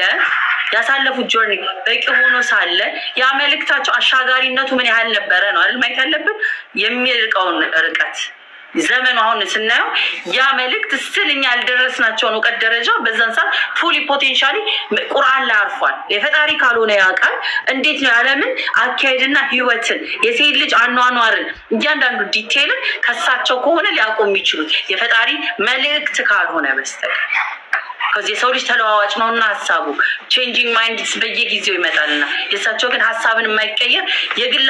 ያሳለፉት ጆርኒ በቂ ሆኖ ሳለ ያ መልእክታቸው አሻጋሪነቱ ምን ያህል ነበረ ነው አይደል ማየት ያለብን የሚርቀውን ርቀት ዘመኑ አሁን ስናየው ያ መልእክት ስለኛ ያልደረስናቸው ነው ቀደረጃ በዛን ሰዓት ፉሊ ፖቴንሻሊ ቁርአን ላይ አርፏል የፈጣሪ ካልሆነ ያውቃል እንዴት ነው ዓለምን አካሄድና ህይወትን የሴት ልጅ አኗኗርን እያንዳንዱ ዲቴይል ከሳቸው ከሆነ ሊያቆም ይችላል የፈጣሪ መልእክት ካልሆነ በስተቀር ከዚህ ሰው ልጅ ተለዋዋጭ ነውና ሐሳቡ ቼንጂንግ ማይንድስ በየጊዜው ይመጣልና የሳቸው ግን ሐሳብን የማይቀየር የግል